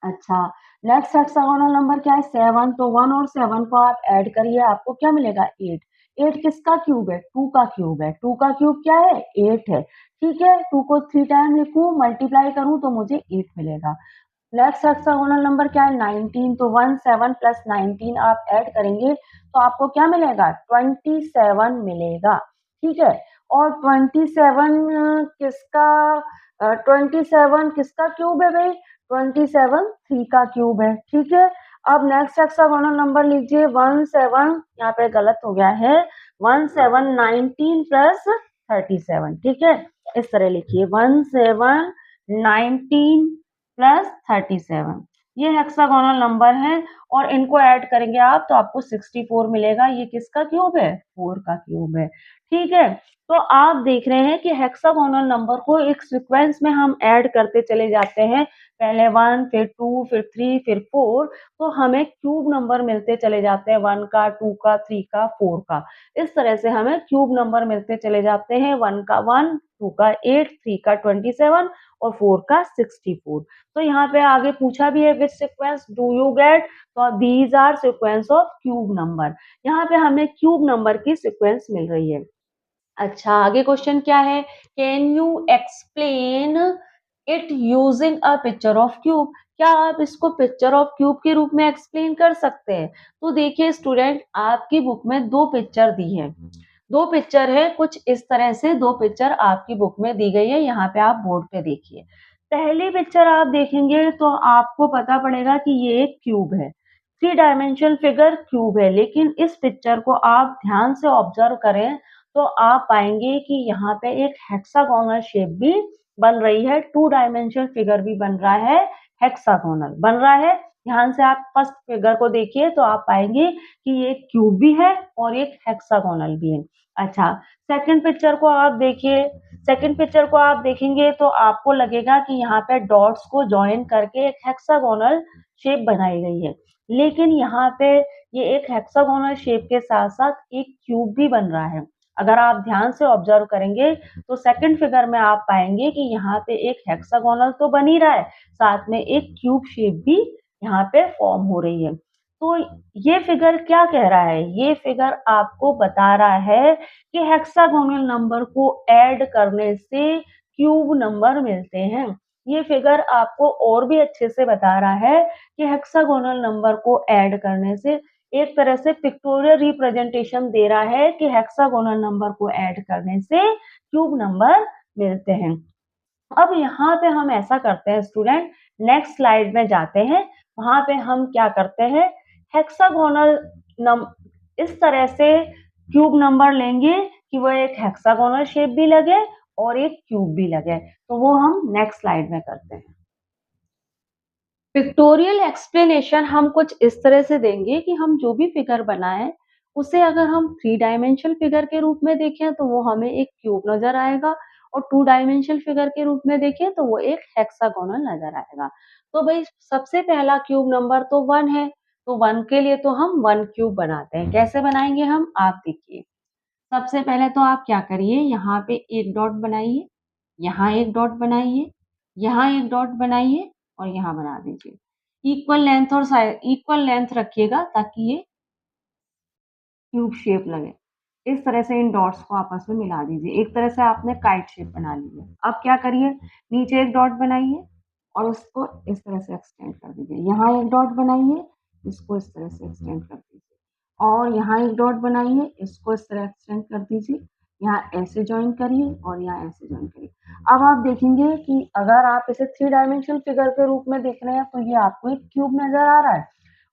अच्छा, नेक्स्ट हेक्सागोनल नंबर क्या है, 7, तो 1 और 7 को आप ऐड करिए, आपको क्या मिलेगा, 8। 8 किसका क्यूब है, 2 का क्यूब है। 2 का क्यूब क्या है, 8 है। ठीक है, 2 को 3 टाइम लिखूं, मल्टीप्लाई करूं तो मुझे 8 मिलेगा। नेक्स्ट हेक्सागोनल नंबर क्या है, 19, तो 1 7 प्लस 19 आप ऐड करेंगे तो आपको क्या मिलेगा, 27 मिलेगा। ठीक है, और 27 किसका क्यूब है भाई, 27 3 का क्यूब है। ठीक है, अब नेक्स्ट हेक्सागोनल नंबर लीजिए, 1 7, यहाँ पे गलत हो गया है, 1 7 19 प्लस 37। ठीक है, इस तरह लिखिए, 1 7 19 प्लस 37, ये हेक्सागोनल नंबर है और इनको ऐड करेंगे आप तो आपको 64 मिलेगा। ये किसका क्यूब है, 4 का क्यूब है। ठीक है, तो आप देख रहे हैं कि हेक्सागोनल नंबर को एक सीक्वेंस में हम ऐड करते चले जाते हैं, पहले 1, फिर 2, फिर 3, फिर 4, तो हमें क्यूब नंबर मिलते चले जाते हैं, 1 का, 2 का, 3 का, 4 का। इस तरह से हमें क्यूब नंबर मिलते चले जाते हैं, 1 का 1, 2 का 8, 3 का 27 और 4 का 64। तो यहाँ पे आगे पूछा भी है, which sequence do you get, तो these are sequence of cube number. यहाँ पे हमें क्यूब नंबर की सीक्वेंस मिल रही है। अच्छा, आगे क्वेश्चन क्या है, can you explain it using a picture of cube, क्या आप इसको पिक्चर ऑफ क्यूब के रूप में एक्सप्लेन कर सकते हैं। तो देखिए स्टूडेंट, आपकी बुक में दो पिक्चर दी है, दो पिक्चर है कुछ इस तरह से, दो पिक्चर आपकी बुक में दी गई है, यहाँ पे आप बोर्ड पे देखिए। पहली पिक्चर आप देखेंगे तो आपको पता पड़ेगा कि ये एक क्यूब है। 3 डायमेंशनल फिगर क्यूब है, लेकिन इस पिक्चर को आप ध्यान से ऑब्जर्व करें तो आप पाएँगे कि यहाँ पे एक हेक्सागोनल शेप भी बन रही है, 2 डायमेंशनल फिगर भी बन रहा है, हेक्सागोनल बन रहा है। ध्यान से आप फर्स्ट फिगर को देखिए तो आप पाएँगे कि ये एक क्यूब भी है और एक हेक्सागोनल भी है। अच्छा, सेकंड पिक्चर को आप देखिए, सेकंड पिक्चर को आप देखेंगे तो आपको लगेगा कि यहाँ पे डॉट्स को जॉइन करके एक हेक्सागोनल शेप बनाई गई है। लेकिन यहाँ पे ये एक हेक्सागोनल शेप के साथ-साथ एक क्यूब भी बन रहा है। अगर आप ध्यान से ऑब्जर्व करेंगे तो सेकंड फिगर में आप पाएँगे कि यहाँ पे एक हेक्सागोनल तो बन ही रहा है, साथ में एक क्यूब शेप भी यहाँ पे फॉर्म हो रही है। तो ये फिगर क्या कह रहा है? ये फिगर आपको बता रहा है कि हेक्सागोनल नंबर को ऐड करने से क्यूब नंबर मिलते हैं। ये फिगर आपको और भी अच्छे से बता रहा है कि हेक्सागोनल नंबर को ऐड करने से एक तरह से पिक्टोरियल रिप्रेजेंटेशन दे रहा है कि हेक्सागोनल नंबर को ऐड करने से क्यूब नंबर मिलते हैं। अब यहाँ पे हम ऐसा करते हैं स्टूडेंट, नेक्स्ट स्लाइड में जाते हैं। वहाँ पे हम क्या करते हैं, हेक्सागोनल नम इस तरह से क्यूब नंबर लेंगे कि वो एक हेक्सागोनल शेप भी लगे और एक क्यूब भी लगे। तो वो हम नेक्स्ट स्लाइड में करते हैं। पिक्टोरियल एक्सप्लेनेशन हम कुछ इस तरह से देंगे कि हम जो भी फिगर बनाएं उसे अगर हम 3 डायमेंशनल फिगर के रूप में देखें तो वो हमें एक क्यूब नजर आएगा और 2 डायमेंशनल फिगर के रूप में देखें तो वो एक हेक्सागोनल नजर आएगा। तो भाई सबसे पहला क्यूब नंबर तो 1 है, तो 1 के लिए तो हम 1 क्यूब बनाते हैं। कैसे बनाएंगे हम, आप देखिए। सबसे पहले तो आप क्या करिए, यहाँ पे एक डॉट बनाइए, यहाँ एक डॉट बनाइए, यहाँ एक डॉट बनाइए और यहाँ बना दीजिए। इक्वल लेंथ रखिएगा ताकि ये क्यूब शेप लगे। इस तरह से इन डॉट्स को आपस में मिला दीजिए। एक तरह से आपने काइट शेप बना ली है। अब क्या करिए, नीचे एक डॉट बनाइए और उसको इस तरह से एक्सटेंड कर दीजिए। यहाँ एक डॉट बनाइए, इसको इस तरह से एक्सटेंड कर दीजिए और यहाँ एक डॉट बनाइए, इसको इस तरह एक्सटेंड कर दीजिए। यहाँ ऐसे जॉइन करिए और यहाँ ऐसे जॉइन करिए। अब आप देखेंगे कि अगर आप इसे 3 डायमेंशनल फिगर के रूप में देख रहे हैं तो ये आपको एक क्यूब नज़र आ रहा है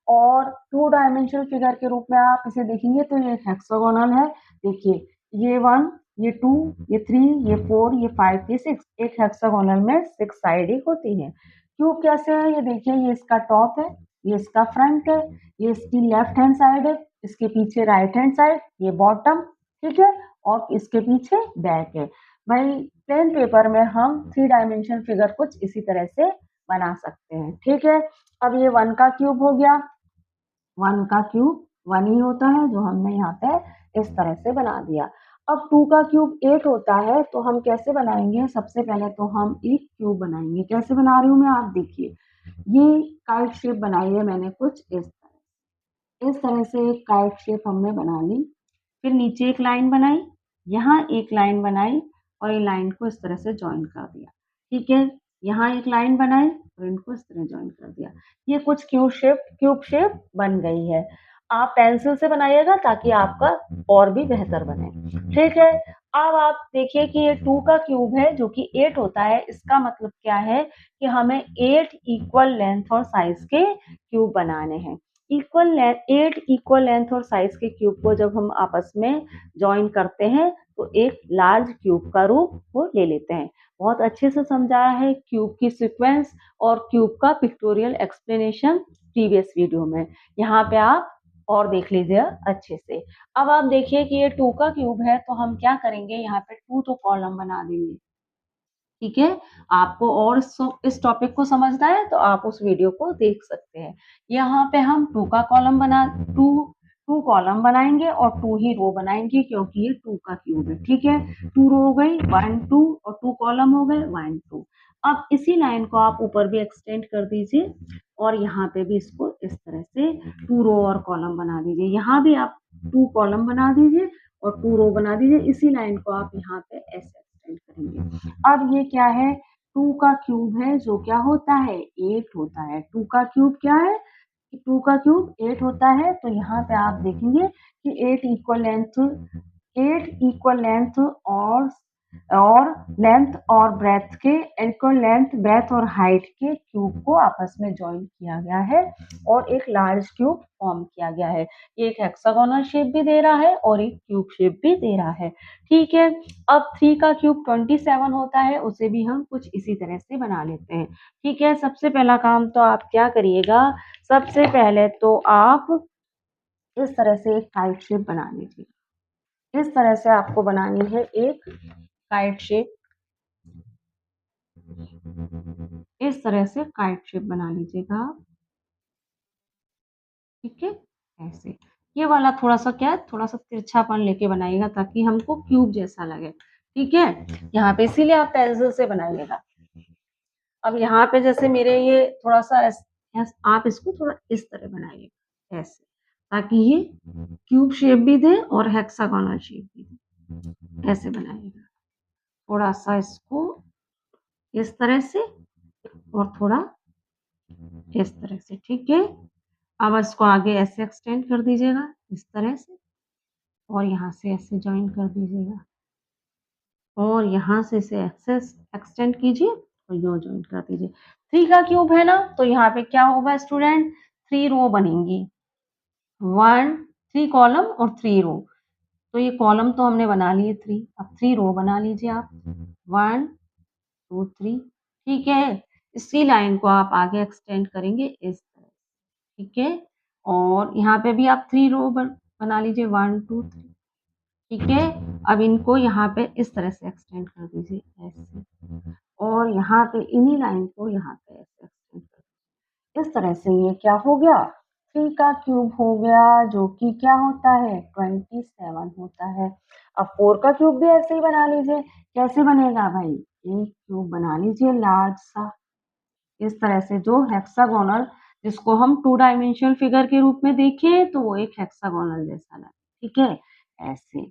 और 2 डायमेंशनल फिगर के रूप में आप इसे देखेंगे तो ये एक हेक्सागोनल है। देखिए, ये 1, ये 2, ये 3, ये 4, ये 5, ये 6। एक हेक्सागोनल में 6 साइड ही होती हैं। क्यूब कैसे है, ये देखिए, ये इसका टॉप है, ये इसका फ्रंट है, ये इसकी लेफ्ट हैंड साइड है, इसके पीछे राइट हैंड साइड, ये बॉटम, ठीक है, और इसके पीछे बैक है। भाई प्लेन पेपर में हम 3 डायमेंशनल फिगर कुछ इसी तरह से बना सकते हैं, ठीक है। अब ये 1 का क्यूब हो गया। 1 का क्यूब 1 ही होता है, जो हमने यहाँ पे इस तरह से बना दिया। अब 2 का क्यूब 8 होता है, तो हम कैसे बनाएंगे, सबसे पहले तो हम एक क्यूब बनाएंगे। कैसे बना रही हूँ मैं, आप देखिए। ये काइट शेप बनाई है मैंने कुछ इस तरह से एक काइट शेप हमने बना ली। फिर नीचे एक लाइन बनाई, यहाँ एक लाइन बनाई और ये लाइन को इस तरह से जॉइन कर दिया, ठीक है। यहाँ एक लाइन बनाई और इनको इस तरह जॉइन कर दिया। ये कुछ क्यूब शेप बन गई है। आप पेंसिल से बनाइएगा ताकि आपका और भी बेहतर बने, ठीक है। अब आप देखिए कि ये 2 का क्यूब है जो कि 8 होता है। इसका मतलब क्या है कि हमें 8 इक्वल लेंथ और साइज के क्यूब बनाने हैं। 8 इक्वल लेंथ और साइज के क्यूब को जब हम आपस में जॉइन करते हैं तो एक लार्ज क्यूब का रूप वो ले लेते हैं। बहुत अच्छे से समझाया है क्यूब की सीक्वेंस और क्यूब का पिक्टोरियल एक्सप्लेनेशन प्रीवियस वीडियो में। यहाँ पे आप और देख लीजिए अच्छे से। अब आप देखिए कि ये 2 का क्यूब है तो हम क्या करेंगे, यहाँ पे 2 तो कॉलम बना देंगे, ठीक है। आपको और इस टॉपिक को समझना है तो आप उस वीडियो को देख सकते हैं। यहाँ पे हम 2 कॉलम बनाएंगे और 2 ही रो बनाएंगे क्योंकि ये 2 का क्यूब है, ठीक है। 2 रो हो गई, 1 2 और 2 कॉलम हो गए, 1 2। अब इसी लाइन को आप ऊपर भी एक्सटेंड कर दीजिए और यहाँ पे भी इसको इस तरह से 2 रो और कॉलम बना दीजिए। यहाँ भी आप 2 कॉलम बना दीजिए और 2 रो बना दीजिए। इसी लाइन को आप यहाँ पे ऐसे एक्सटेंड करेंगे। अब ये क्या है, 2 का क्यूब है जो क्या होता है, 8 होता है। 2 का क्यूब क्या है, 2 का क्यूब 8 होता है। तो यहाँ पे आप देखेंगे कि 8 इक्वल लेंथ और और लेंथ और ब्रेथ के इनको लेंथ ब्रेथ और हाइट के क्यूब को आपस में ज्वाइन किया गया है और एक लार्ज क्यूब फॉर्म किया गया है। ये एक हेक्सागोनल शेप भी दे रहा है और एक क्यूब शेप भी दे रहा है। ठीक है, अब 3 का क्यूब 27 होता है, उसे भी हम कुछ इसी तरह से बना लेते हैं। ठीक है, सबसे पहला काम तो आप क्या करिएगा, सबसे पहले तो आप इस तरह से एक काइट शेप बना लीजिए। इस तरह से आपको बनानी है एक काइट शेप। इस तरह से काइट शेप बना लीजिएगा आप। ठीक है, ऐसे ये वाला थोड़ा सा क्या है, थोड़ा सा तिरछापन लेके बनाइएगा ताकि हमको क्यूब जैसा लगे। ठीक है, यहाँ पे इसीलिए आप पेंसिल से बनाइएगा। अब यहाँ पे जैसे मेरे ये थोड़ा सा आप इसको थोड़ा इस तरह बनाइएगा ऐसे, ताकि ये क्यूब शेप भी दे और हेक्सागोनल शेप भी दे। ऐसे बनाइएगा, थोड़ा सा इसको इस तरह से और थोड़ा इस तरह से। ठीक है, अब इसको आगे ऐसे एक्सटेंड कर दीजिएगा इस तरह से और यहाँ से ऐसे ज्वाइन कर दीजिएगा और यहाँ से इसे एक्सेस एक्सटेंड कीजिए और यो ज्वाइन कर दीजिए। 3 का क्यूब है ना, तो यहाँ पे क्या होगा स्टूडेंट, 3 रो बनेंगी, 1 3 कॉलम और 3 रो। तो ये कॉलम तो हमने बना लिए 3, अब 3 रो बना लीजिए आप, 1 2 3। ठीक है, इसी लाइन को आप आगे एक्सटेंड करेंगे इस तरह। ठीक है, और यहाँ पे भी आप 3 रो बना लीजिए, 1 2 3। ठीक है, अब इनको यहाँ पे इस तरह से एक्सटेंड कर दीजिए ऐसे और यहाँ पे इन्हीं लाइन को यहाँ पे ऐसे एक्सटेंड कर दीजिए। इस तरह से ये क्या हो गया, 3 का क्यूब हो गया, जो कि क्या होता है 27 होता है। अब 4 का क्यूब भी ऐसे ही बना लीजिए। कैसे बनेगा भाई, एक क्यूब बना लीजिए लार्ज सा इस तरह से, जो हेक्सागोनल, जिसको हम 2 डायमेंशनल फिगर के रूप में देखें तो वो एक हेक्सागोनल जैसा लगे। ठीक है, ऐसे,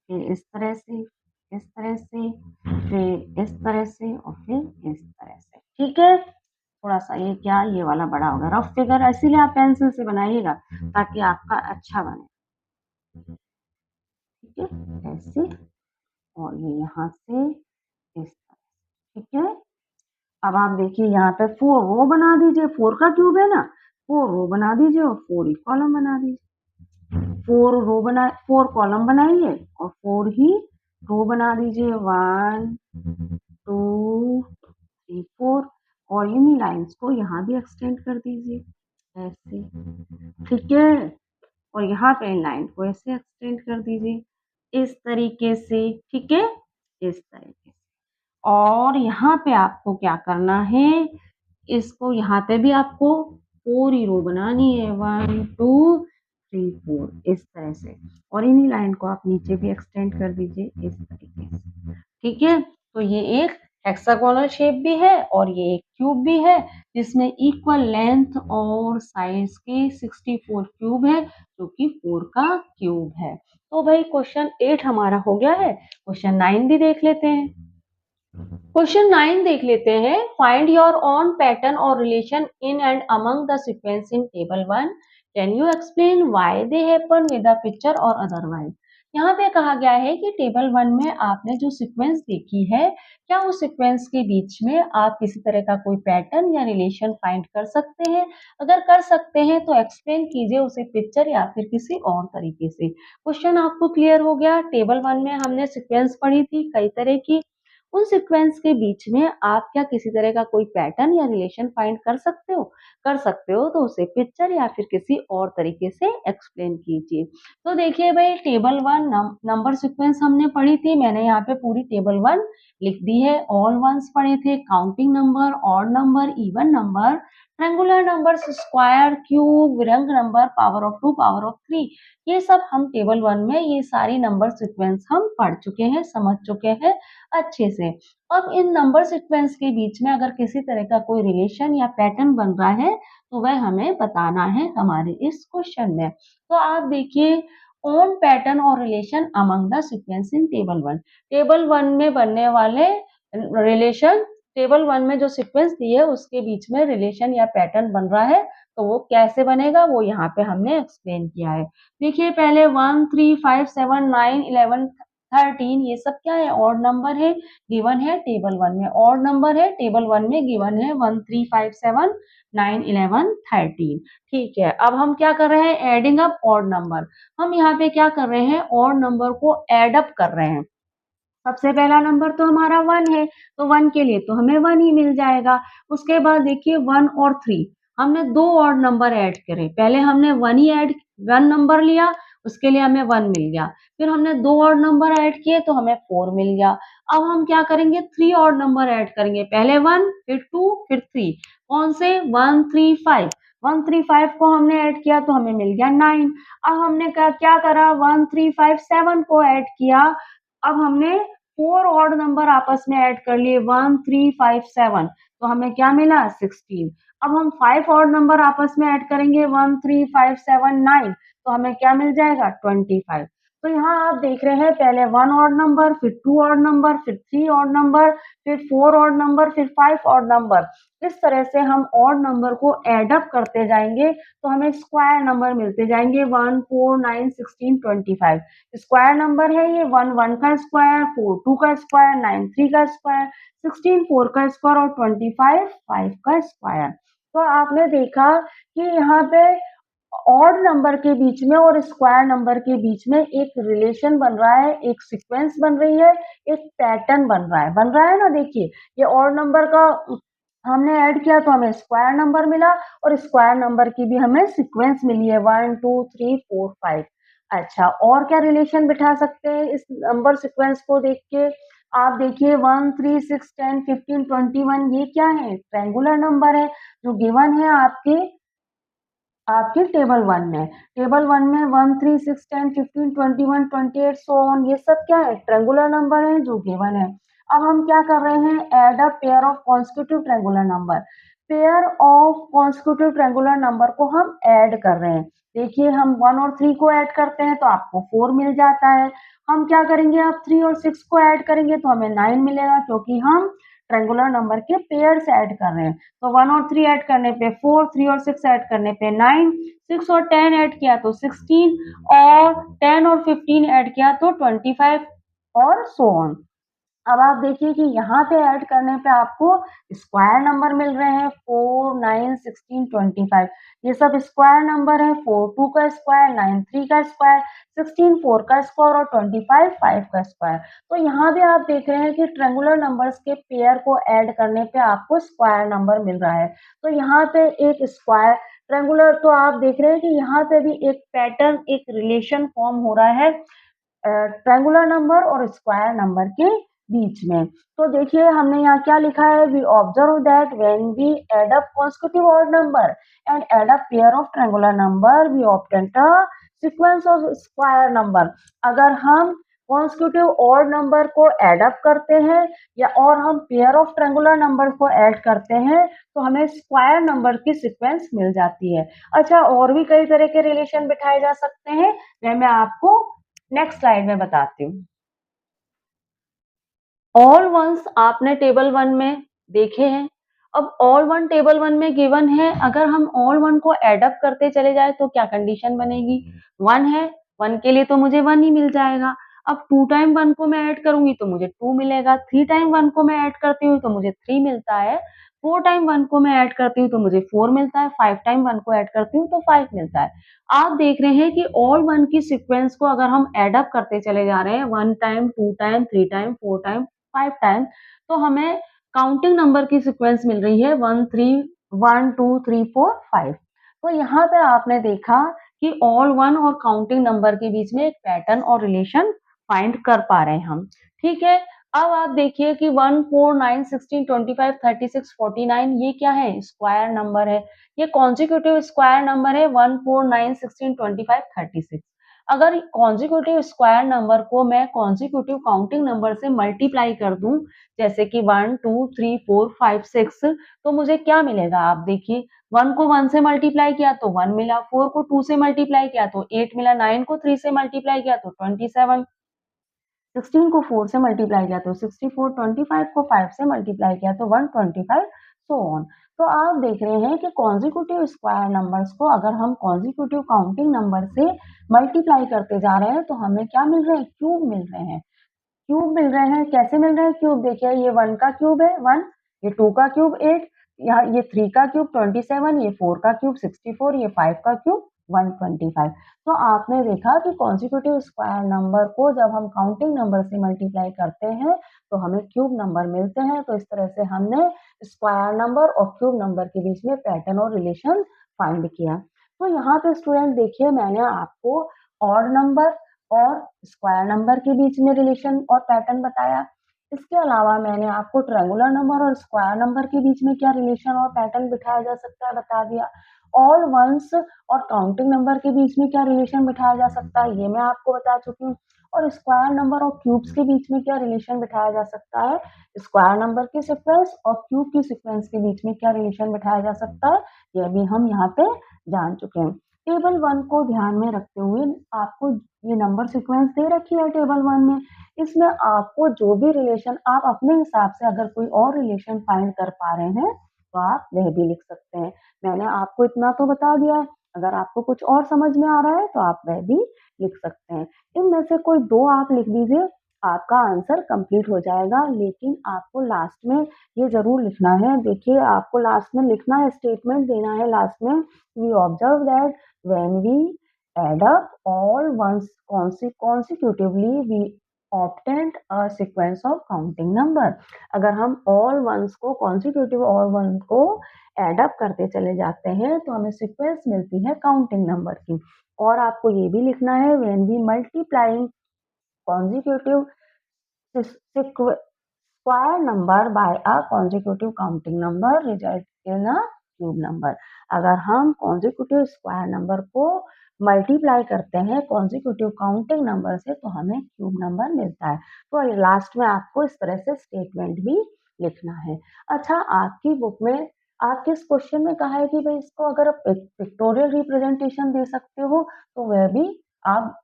फिर इस तरह से, इस तरह से, फिर इस तरह से और फिर इस तरह से। ठीक है, थोड़ा सा ये क्या, ये वाला बड़ा होगा रफ फिगर, इसीलिए आप पेंसिल से बनाइएगा ताकि आपका अच्छा बने। ठीक है, ऐसे और ये यहाँ से इस तरह। ठीक है, अब आप देखिए यहाँ पे 4 रो बना दीजिए, 4 का क्यूब है ना, 4 रो बना दीजिए और 4 ही कॉलम बना दीजिए। 4 कॉलम बनाइए और 4 ही रो बना दीजिए, 1 2 3 4 और इन्हीं लाइंस को यहाँ भी एक्सटेंड कर दीजिए ऐसे। ठीक है, और यहाँ पे इन लाइन को ऐसे एक्सटेंड कर दीजिए इस तरीके से। ठीक है, इस तरीके से। और यहाँ पे आपको क्या करना है, इसको यहाँ पे भी आपको 4 ही रो बनानी है, 1 2 3 4 इस तरह से और इन्हीं लाइन को आप नीचे भी एक्सटेंड कर दीजिए इस तरीके से। ठीक है, तो ये एक हेक्सागोनल शेप भी है और ये एक क्यूब भी है जिसमें इक्वल लेंथ और साइज के 64 क्यूब है, जो कि 4 का क्यूब है। तो भाई क्वेश्चन 8 हमारा हो गया है, क्वेश्चन 9 भी देख लेते हैं। क्वेश्चन 9 देख लेते हैं। फाइंड योर ओन पैटर्न और relation in and among the sequence in table 1। Can you explain why they happen with the picture और अदरवाइज। यहाँ पे कहा गया है कि टेबल 1 में आपने जो सीक्वेंस देखी है, क्या उस सीक्वेंस के बीच में आप किसी तरह का कोई पैटर्न या रिलेशन फाइंड कर सकते हैं। अगर कर सकते हैं तो एक्सप्लेन कीजिए उसे पिक्चर या फिर किसी और तरीके से। क्वेश्चन आपको क्लियर हो गया। टेबल 1 में हमने सीक्वेंस पढ़ी थी कई तरह की, उन सीक्वेंस के बीच में आप क्या किसी तरह का कोई पैटर्न या रिलेशन फाइंड कर सकते हो। कर सकते हो तो उसे पिक्चर या फिर किसी और तरीके से एक्सप्लेन कीजिए। तो देखिए भाई, टेबल 1 नंबर सीक्वेंस हमने पढ़ी थी, मैंने यहाँ पे पूरी टेबल 1 लिख दी है। ऑल वंस पढ़े थे, counting number, odd number, even number, triangular numbers, square, cube, विरंग number, power of 2, power of 3, ये सब हम टेबल 1 में ये सारी नंबर सीक्वेंस हम पढ़ चुके हैं, समझ चुके हैं अच्छे से। अब इन नंबर सीक्वेंस के बीच में अगर किसी तरह का कोई रिलेशन या पैटर्न बन रहा है तो वह हमें बताना है हमारे इस क्वेश्चन में। तो आप देखिए, ओन पैटर्न और relation among the sequence in table 1। Table 1 में बनने वाले रिलेशन, टेबल 1 में जो सीक्वेंस दी है उसके बीच में रिलेशन या पैटर्न बन रहा है, तो वो कैसे बनेगा वो यहाँ पे हमने एक्सप्लेन किया है। देखिए, पहले 1 3 5 7 9 11 13, ये सब क्या है, ऑड नंबर है, गिवन है टेबल 1 में, ऑड नंबर है टेबल 1 में, गिवन है 1 3 5 7 9 11 13। ठीक है, अब हम क्या कर रहे हैं, एडिंग अप ऑड नंबर। हम यहाँ पे क्या कर रहे हैं, ऑड नंबर को एड अप कर रहे हैं। सबसे पहला नंबर तो हमारा 1 है, तो 1 के लिए तो हमें 1 ही मिल जाएगा। उसके बाद देखिए 1 और 3, हमने 2 ऑड नंबर ऐड करे। पहले हमने 1 नंबर लिया, उसके लिए हमें 1 मिल गया। फिर हमने 2 ऑड नंबर ऐड किए तो हमें 4 मिल गया। अब हम क्या करेंगे, 3 ऑड नंबर ऐड करेंगे। पहले 1, फिर 2, फिर 3। कौन से, 1 3 5। 1 3 5 को हमने ऐड किया तो हमें मिल गया 9। अब हमने क्या करा, 1 3 5 7 को ऐड किया। अब हमने 4 ऑड नंबर आपस में ऐड कर लिए, 1 3 5 7, तो हमें क्या मिला, 16। अब हम 5 ऑड नंबर आपस में ऐड करेंगे, 1 3 5 7 9, तो हमें क्या मिल जाएगा, 25। तो यहाँ आप देख रहे हैं, पहले 1 ऑड नंबर, फिर 2 ऑड नंबर, फिर 3 ऑड नंबर, फिर 4 ऑड नंबर, फिर 5 ऑड नंबर। इस तरह से हम ऑड नंबर को एड अप करते जाएंगे तो हमें स्क्वायर नंबर मिलते जाएंगे, 1 4 9 16 25। स्क्वायर नंबर है ये, 1 1 का स्क्वायर, 4 2 का स्क्वायर, 9 3 का स्क्वायर, 16 4 का स्क्वायर और 25 5 का स्क्वायर। तो आपने देखा कि यहाँ पे ऑड नंबर के बीच में और स्क्वायर नंबर के बीच में एक रिलेशन बन रहा है, एक सीक्वेंस बन रही है, एक पैटर्न बन रहा है ना। देखिए, ये ऑड नंबर का हमने ऐड किया तो हमें स्क्वायर नंबर मिला, और स्क्वायर नंबर की भी हमें सीक्वेंस मिली है, 1 2 3 4 5। अच्छा, और क्या रिलेशन बिठा सकते हैं इस नंबर सीक्वेंस को देख के, आप देखिए 1 3 6 10 15 21, ये क्या है, ट्रायंगुलर नंबर है जो गिवन है आपके टेबल 1 में। टेबल 1 में 1 3 6 10 15 21 28 सो ऑन, ये सब क्या है, ट्रायंगुलर नंबर है जो गिवन है। अब हम क्या कर रहे हैं, add a pair of consecutive triangular number. Pair of consecutive triangular number को हम ऐड कर रहे हैं। देखिए, हम 1 और 3 को ऐड करते हैं तो आपको 4 मिल जाता है। हम क्या करेंगे, अब 3 और 6 को ऐड करेंगे तो हमें 9 मिलेगा, क्योंकि हम ट्रायंगुलर नंबर के पेयर्स ऐड कर रहे हैं। तो 1 और 3 ऐड करने पे 4, 3 और 6 ऐड करने पे 9, 6 और 10 ऐड किया तो 16, और 10 और 15 ऐड किया तो 25, और सो ऑन। अब आप देखिए कि यहाँ पे ऐड करने पे आपको स्क्वायर नंबर मिल रहे हैं, 4 9 16 25। ये सब स्क्वायर नंबर है, 4 2 का स्क्वायर, 9 3 का स्क्वायर, 16 4 का स्क्वायर और 25 5 का स्क्वायर। तो यहाँ भी आप देख रहे हैं कि ट्रायंगुलर नंबर्स के पेयर को ऐड करने पे आपको स्क्वायर नंबर मिल रहा है। तो यहाँ पे एक स्क्वायर ट्रायंगुलर, तो आप देख रहे हैं कि यहाँ पे भी एक पैटर्न, एक रिलेशन फॉर्म हो रहा है ट्रायंगुलर नंबर और स्क्वायर नंबर के बीच में। तो देखिए, हमने यहाँ क्या लिखा है, we observe that when we add up consecutive odd number and add up pair of triangular number we obtain a sequence of square number. अगर हम कॉन्सेक्यूटिव ऑड नंबर को एड अप करते हैं या और हम पेयर ऑफ ट्रायंगुलर नंबर को add करते हैं तो हमें स्क्वायर नंबर की सीक्वेंस मिल जाती है। अच्छा, और भी कई तरह के रिलेशन बिठाए जा सकते हैं, मैं आपको नेक्स्ट स्लाइड में बताती हूँ। ऑल वंस आपने टेबल 1 में देखे हैं। अब ऑल वन टेबल 1 में गिवन है, अगर हम ऑल 1 को ऐड अप करते चले जाए तो क्या कंडीशन बनेगी, 1 है, 1 के लिए तो मुझे 1 ही मिल जाएगा। अब 2 टाइम 1 को मैं ऐड करूँगी तो मुझे 2 मिलेगा, 3 टाइम 1 को मैं ऐड करती हूँ तो मुझे 3 मिलता है, 4 टाइम 1 को मैं ऐड करती हूँ तो मुझे 4 मिलता है, 5 टाइम 1 को ऐड करती हूँ तो 5 मिलता है। आप देख रहे हैं कि ऑल 1 की सीक्वेंस को अगर हम ऐड अप करते चले जा रहे हैं, 1 time, 2 time, 3 time, 4 time, 5 time, तो हमें काउंटिंग नंबर की सीक्वेंस मिल रही है 1 2 3 4 5। तो यहाँ पे आपने देखा कि ऑल 1 और काउंटिंग नंबर के बीच में एक पैटर्न और रिलेशन फाइंड कर पा रहे हैं हम। ठीक है, अब आप देखिए कि 1 4 9 16 25 36 49, ये क्या है, स्क्वायर नंबर है। ये कॉन्जिक्यूटिव स्क्वायर नंबर है, 1 4 9 16 25 36। अगर कॉन्जिक्यूटिव स्क्वायर नंबर को मैं कॉन्जिक्यूटिव काउंटिंग नंबर से मल्टीप्लाई कर दूं, जैसे कि 1 2 3 4 5 6, तो मुझे क्या मिलेगा, आप देखिए, 1 को 1 से मल्टीप्लाई किया तो 1 मिला, 4 को 2 से मल्टीप्लाई किया तो 8 मिला, 9 को 3 से मल्टीप्लाई किया तो 27, 16 को 4 से मल्टीप्लाई किया तो 64, 25 को 5 से मल्टीप्लाई किया तो 125, सो ऑन। तो आप देख रहे हैं कि कॉन्जिक्यूटिव स्क्वायर नंबर्स को अगर हम कॉन्जिक्यूटिव काउंटिंग नंबर से मल्टीप्लाई करते जा रहे हैं तो हमें क्या मिल रहे हैं, क्यूब मिल रहे हैं। क्यूब मिल रहे हैं। कैसे मिल रहे हैं क्यूब? देखिए ये 1 का क्यूब है 1, ये 2 का क्यूब 8, यहाँ ये 3 का क्यूब 27, ये 4 का क्यूब 64, ये 5 का क्यूब 125। तो आपने देखा कि कॉन्जिक्यूटिव स्क्वायर नंबर को जब हम काउंटिंग नंबर से मल्टीप्लाई करते हैं तो हमें क्यूब नंबर मिलते हैं। तो इस तरह से हमने स्क्वायर नंबर और क्यूब नंबर के बीच में पैटर्न और रिलेशन फाइंड किया। तो यहाँ पे स्टूडेंट देखिए मैंने आपको ऑड नंबर और स्क्वायर नंबर के बीच में रिलेशन और पैटर्न बताया। इसके अलावा मैंने आपको ट्रायंगुलर नंबर और स्क्वायर नंबर के बीच में क्या रिलेशन और पैटर्न बिठाया जा सकता है बता दिया। ऑल वंस और काउंटिंग नंबर के बीच में क्या रिलेशन बिठाया जा सकता है ये मैं आपको बता चुकी हूँ। और स्क्वायर नंबर और क्यूब्स के बीच में क्या रिलेशन बिठाया जा सकता है, स्क्वायर नंबर की सीक्वेंस और क्यूब की सीक्वेंस के बीच में क्या रिलेशन बिठाया जा सकता है, यह भी हम यहाँ पे जान चुके हैं। टेबल 1 को ध्यान में रखते हुए आपको ये नंबर सीक्वेंस दे रखी है टेबल 1 में। इसमें आपको जो भी रिलेशन आप अपने हिसाब से अगर कोई और रिलेशन फाइंड कर पा रहे हैं तो आप वह भी लिख सकते हैं। मैंने आपको इतना तो बता दिया है, अगर आपको कुछ और समझ में आ रहा है तो आप वह भी लिख सकते हैं। इनमें से कोई 2 आप लिख दीजिए, आपका आंसर कंप्लीट हो जाएगा। लेकिन आपको लास्ट में ये ज़रूर लिखना है, देखिए आपको लास्ट में लिखना है, स्टेटमेंट देना है लास्ट में, we observe that when we add up all once consecutively we obtained a sequence of counting number। अगर हम all ones को consecutive all ones को एड अप करते चले जाते हैं तो हमें सीक्वेंस मिलती है काउंटिंग नंबर की। और आपको ये भी लिखना है when we multiplying consecutive square number by a consecutive counting number result in a cube number. अगर हम कॉन्जिक्यूटिव स्क्वायर नंबर को मल्टीप्लाई करते हैं कॉन्जिक्यूटिव काउंटिंग नंबर से तो हमें क्यूब नंबर मिलता है। तो लास्ट में आपको इस तरह से स्टेटमेंट भी लिखना है। अच्छा, आपकी बुक में आप किस क्वेश्चन में कहा है कि भाई इसको अगर पिक्टोरियल रिप्रेजेंटेशन दे सकते हो तो वह भी आप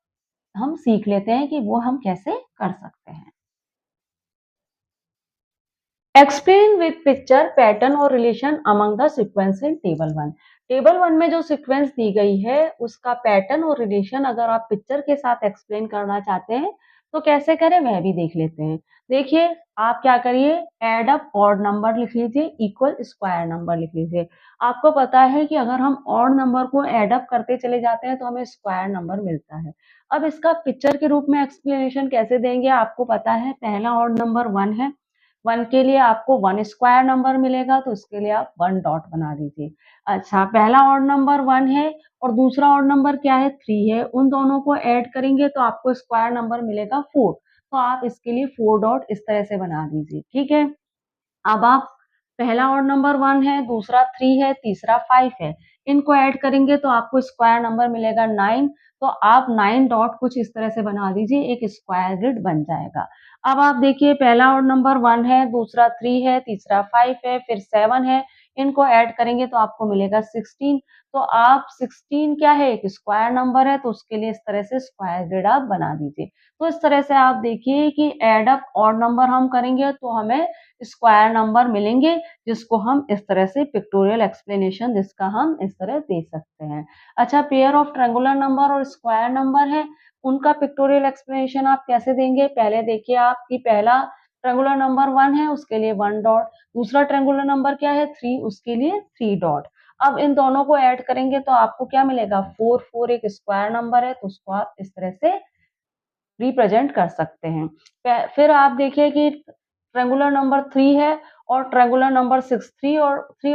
हम सीख लेते हैं कि वो हम कैसे कर सकते हैं। एक्सप्लेन विथ पिक्चर पैटर्न और relation among the sequence in table 1। Table 1 में जो सीक्वेंस दी गई है उसका पैटर्न और रिलेशन अगर आप पिक्चर के साथ एक्सप्लेन करना चाहते हैं तो कैसे करें वह भी देख लेते हैं। देखिए आप क्या करिए, एड अप ऑड नंबर लिख लीजिए इक्वल स्क्वायर नंबर लिख लीजिए। आपको पता है कि अगर हम ऑड नंबर को एड अप करते चले जाते हैं तो हमें स्क्वायर नंबर मिलता है। अब इसका पिक्चर के रूप में एक्सप्लेनेशन कैसे देंगे, आपको पता है पहला ऑड नंबर 1 है, 1 के लिए आपको 1 स्क्वायर नंबर मिलेगा तो उसके लिए आप 1 डॉट बना दीजिए। अच्छा, पहला ऑड नंबर 1 है और दूसरा ऑड नंबर क्या है 3 है, उन दोनों को ऐड करेंगे तो आपको स्क्वायर नंबर मिलेगा 4, तो आप इसके लिए 4 डॉट इस तरह से बना दीजिए। ठीक है, अब आप पहला ऑड नंबर 1 है, दूसरा 3 है, तीसरा 5 है, इनको ऐड करेंगे तो आपको स्क्वायर नंबर मिलेगा 9, तो आप 9 डॉट कुछ इस तरह से बना दीजिए, एक स्क्वायर ग्रिड बन जाएगा। अब आप देखिए पहला ऑड नंबर 1 है, दूसरा 3 है, तीसरा 5 है, फिर 7 है, इनको ऐड करेंगे तो आपको मिलेगा 16, तो आप 16 क्या है एक स्क्वायर नंबर है तो उसके लिए इस तरह से स्क्वायर ग्रिड आप बना दीजिए। तो इस तरह से आप देखिए कि ऐड अप ऑड नंबर हम करेंगे तो हमें स्क्वायर नंबर मिलेंगे जिसको हम इस तरह से पिक्टोरियल एक्सप्लेनेशन जिसका हम इस तरह दे सकते हैं। अच्छा, पेयर ऑफ ट्रायंगुलर नंबर और स्क्वायर नंबर है, उनका पिक्टोरियल एक्सप्लेनेशन आप कैसे देंगे? पहले देखिए आप कि पहला ट्रायंगुलर नंबर 1 है उसके लिए 1 डॉट, दूसरा ट्रायंगुलर नंबर क्या है 3 उसके लिए 3 डॉट। अब इन दोनों को ऐड करेंगे तो आपको क्या मिलेगा 4, 4 एक स्क्वायर नंबर है तो उसको आप इस तरह से रिप्रेजेंट कर सकते हैं। फिर आप देखिए कि ट्रायंगुलर नंबर 3 है और ट्रायंगुलर नंबर 6, 3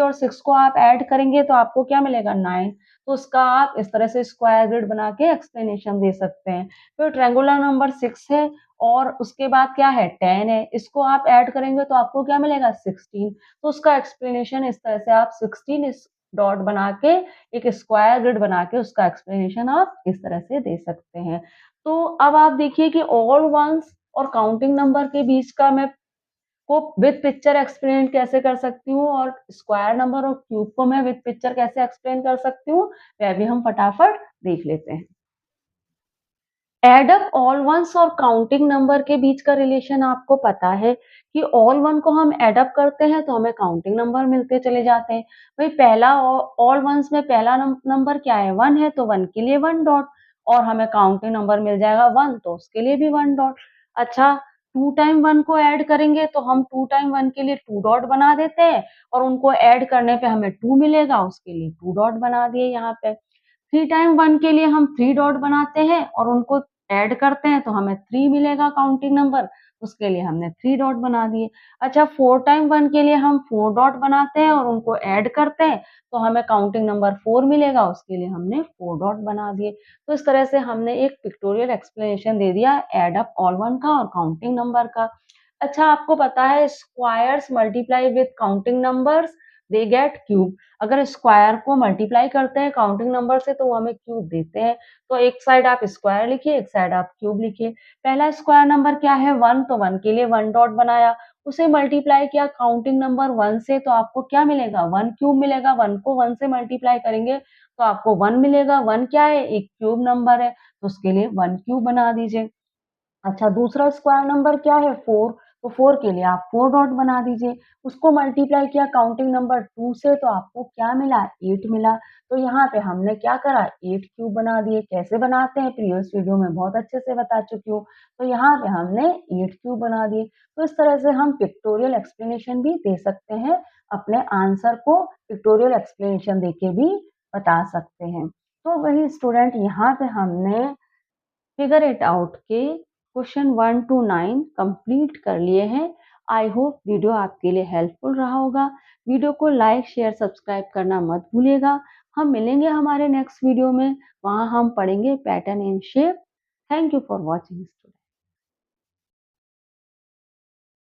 और 6 को आप ऐड करेंगे तो आपको क्या मिलेगा 9, तो उसका आप इस तरह से स्क्वायर ग्रिड बना के एक्सप्लेनेशन दे सकते हैं। फिर ट्रायंगुलर नंबर 6 है और उसके बाद क्या है 10 है, इसको आप ऐड करेंगे तो आपको क्या मिलेगा 16, तो उसका एक्सप्लेनेशन इस तरह से आप 16 इस डॉट बना के एक स्क्वायर ग्रिड बना के उसका एक्सप्लेनेशन आप इस तरह से दे सकते हैं। तो अब आप देखिए कि ऑल वंस और काउंटिंग नंबर के बीच का मैं को विद पिक्चर एक्सप्लेन कैसे कर सकती हूँ और स्क्वायर नंबर और क्यूब को मैं विद पिक्चर कैसे एक्सप्लेन कर सकती हूँ, वह भी हम फटाफट देख लेते हैं। एड अप ऑल वंस और काउंटिंग नंबर के बीच का रिलेशन आपको पता है कि ऑल वन को हम एड अप करते हैं तो हमें काउंटिंग नंबर मिलते चले जाते हैं। भाई पहला ऑल वंस में पहला नंबर क्या है 1 है तो 1 के लिए 1 डॉट और हमें काउंटिंग नंबर मिल जाएगा 1 तो उसके लिए भी 1 डॉट। अच्छा, 2 टाइम 1 को ऐड करेंगे तो हम 2 टाइम 1 के लिए 2 डॉट बना देते हैं और उनको ऐड करने पे हमें 2 मिलेगा, उसके लिए 2 डॉट बना दिए यहाँ पे। 3 टाइम 1 के लिए हम 3 डॉट बनाते हैं और उनको ऐड करते हैं तो हमें 3 मिलेगा काउंटिंग नंबर, उसके लिए हमने 3 डॉट बना दिए। अच्छा 4 टाइम 1 के लिए हम 4 डॉट बनाते हैं और उनको ऐड करते हैं तो हमें काउंटिंग नंबर 4 मिलेगा, उसके लिए हमने 4 डॉट बना दिए। तो इस तरह से हमने एक पिक्टोरियल एक्सप्लेनेशन दे दिया ऐड अप ऑल वन का और काउंटिंग नंबर का। अच्छा आपको पता है squares multiply with counting numbers they get cube. अगर स्क्वायर को मल्टीप्लाई करते हैं काउंटिंग नंबर से तो वो हमें क्यूब देते हैं। तो एक साइड आप स्क्वायर लिखिए, एक साइड आप क्यूब लिखिए। पहला स्क्वायर नंबर क्या है 1, तो 1 के लिए 1 डॉट बनाया, उसे मल्टीप्लाई किया काउंटिंग नंबर 1 से तो आपको क्या मिलेगा 1 क्यूब मिलेगा। 1 को 1 से मल्टीप्लाई करेंगे तो आपको 1 मिलेगा। 1 क्या है एक क्यूब नंबर है तो उसके लिए 1 क्यूब बना दीजिए। अच्छा दूसरा स्क्वायर नंबर क्या है 4, तो 4 के लिए आप 4 डॉट बना दीजिए। उसको मल्टीप्लाई किया काउंटिंग नंबर 2 से तो आपको क्या मिला 8 मिला। तो यहाँ पे हमने क्या करा 8 क्यूब बना दिए। कैसे बनाते हैं प्रीवियस वीडियो में बहुत अच्छे से बता चुकी हूँ। तो यहाँ पे हमने 8 क्यूब बना दिए। तो इस तरह से हम पिक्टोरियल एक्सप्लेनेशन भी दे सकते हैं, अपने आंसर को पिक्टोरियल एक्सप्लेनेशन देके भी बता सकते हैं। तो वही स्टूडेंट यहाँ पे हमने फिगर इट आउट के क्वेश्चन 1 टू 9 कंप्लीट कर लिए हैं। आई होप वीडियो आपके लिए हेल्पफुल रहा होगा। वीडियो को लाइक शेयर सब्सक्राइब करना मत भूलिएगा। हम मिलेंगे हमारे नेक्स्ट वीडियो में, वहाँ हम पढ़ेंगे pattern in shape. Thank you for watching.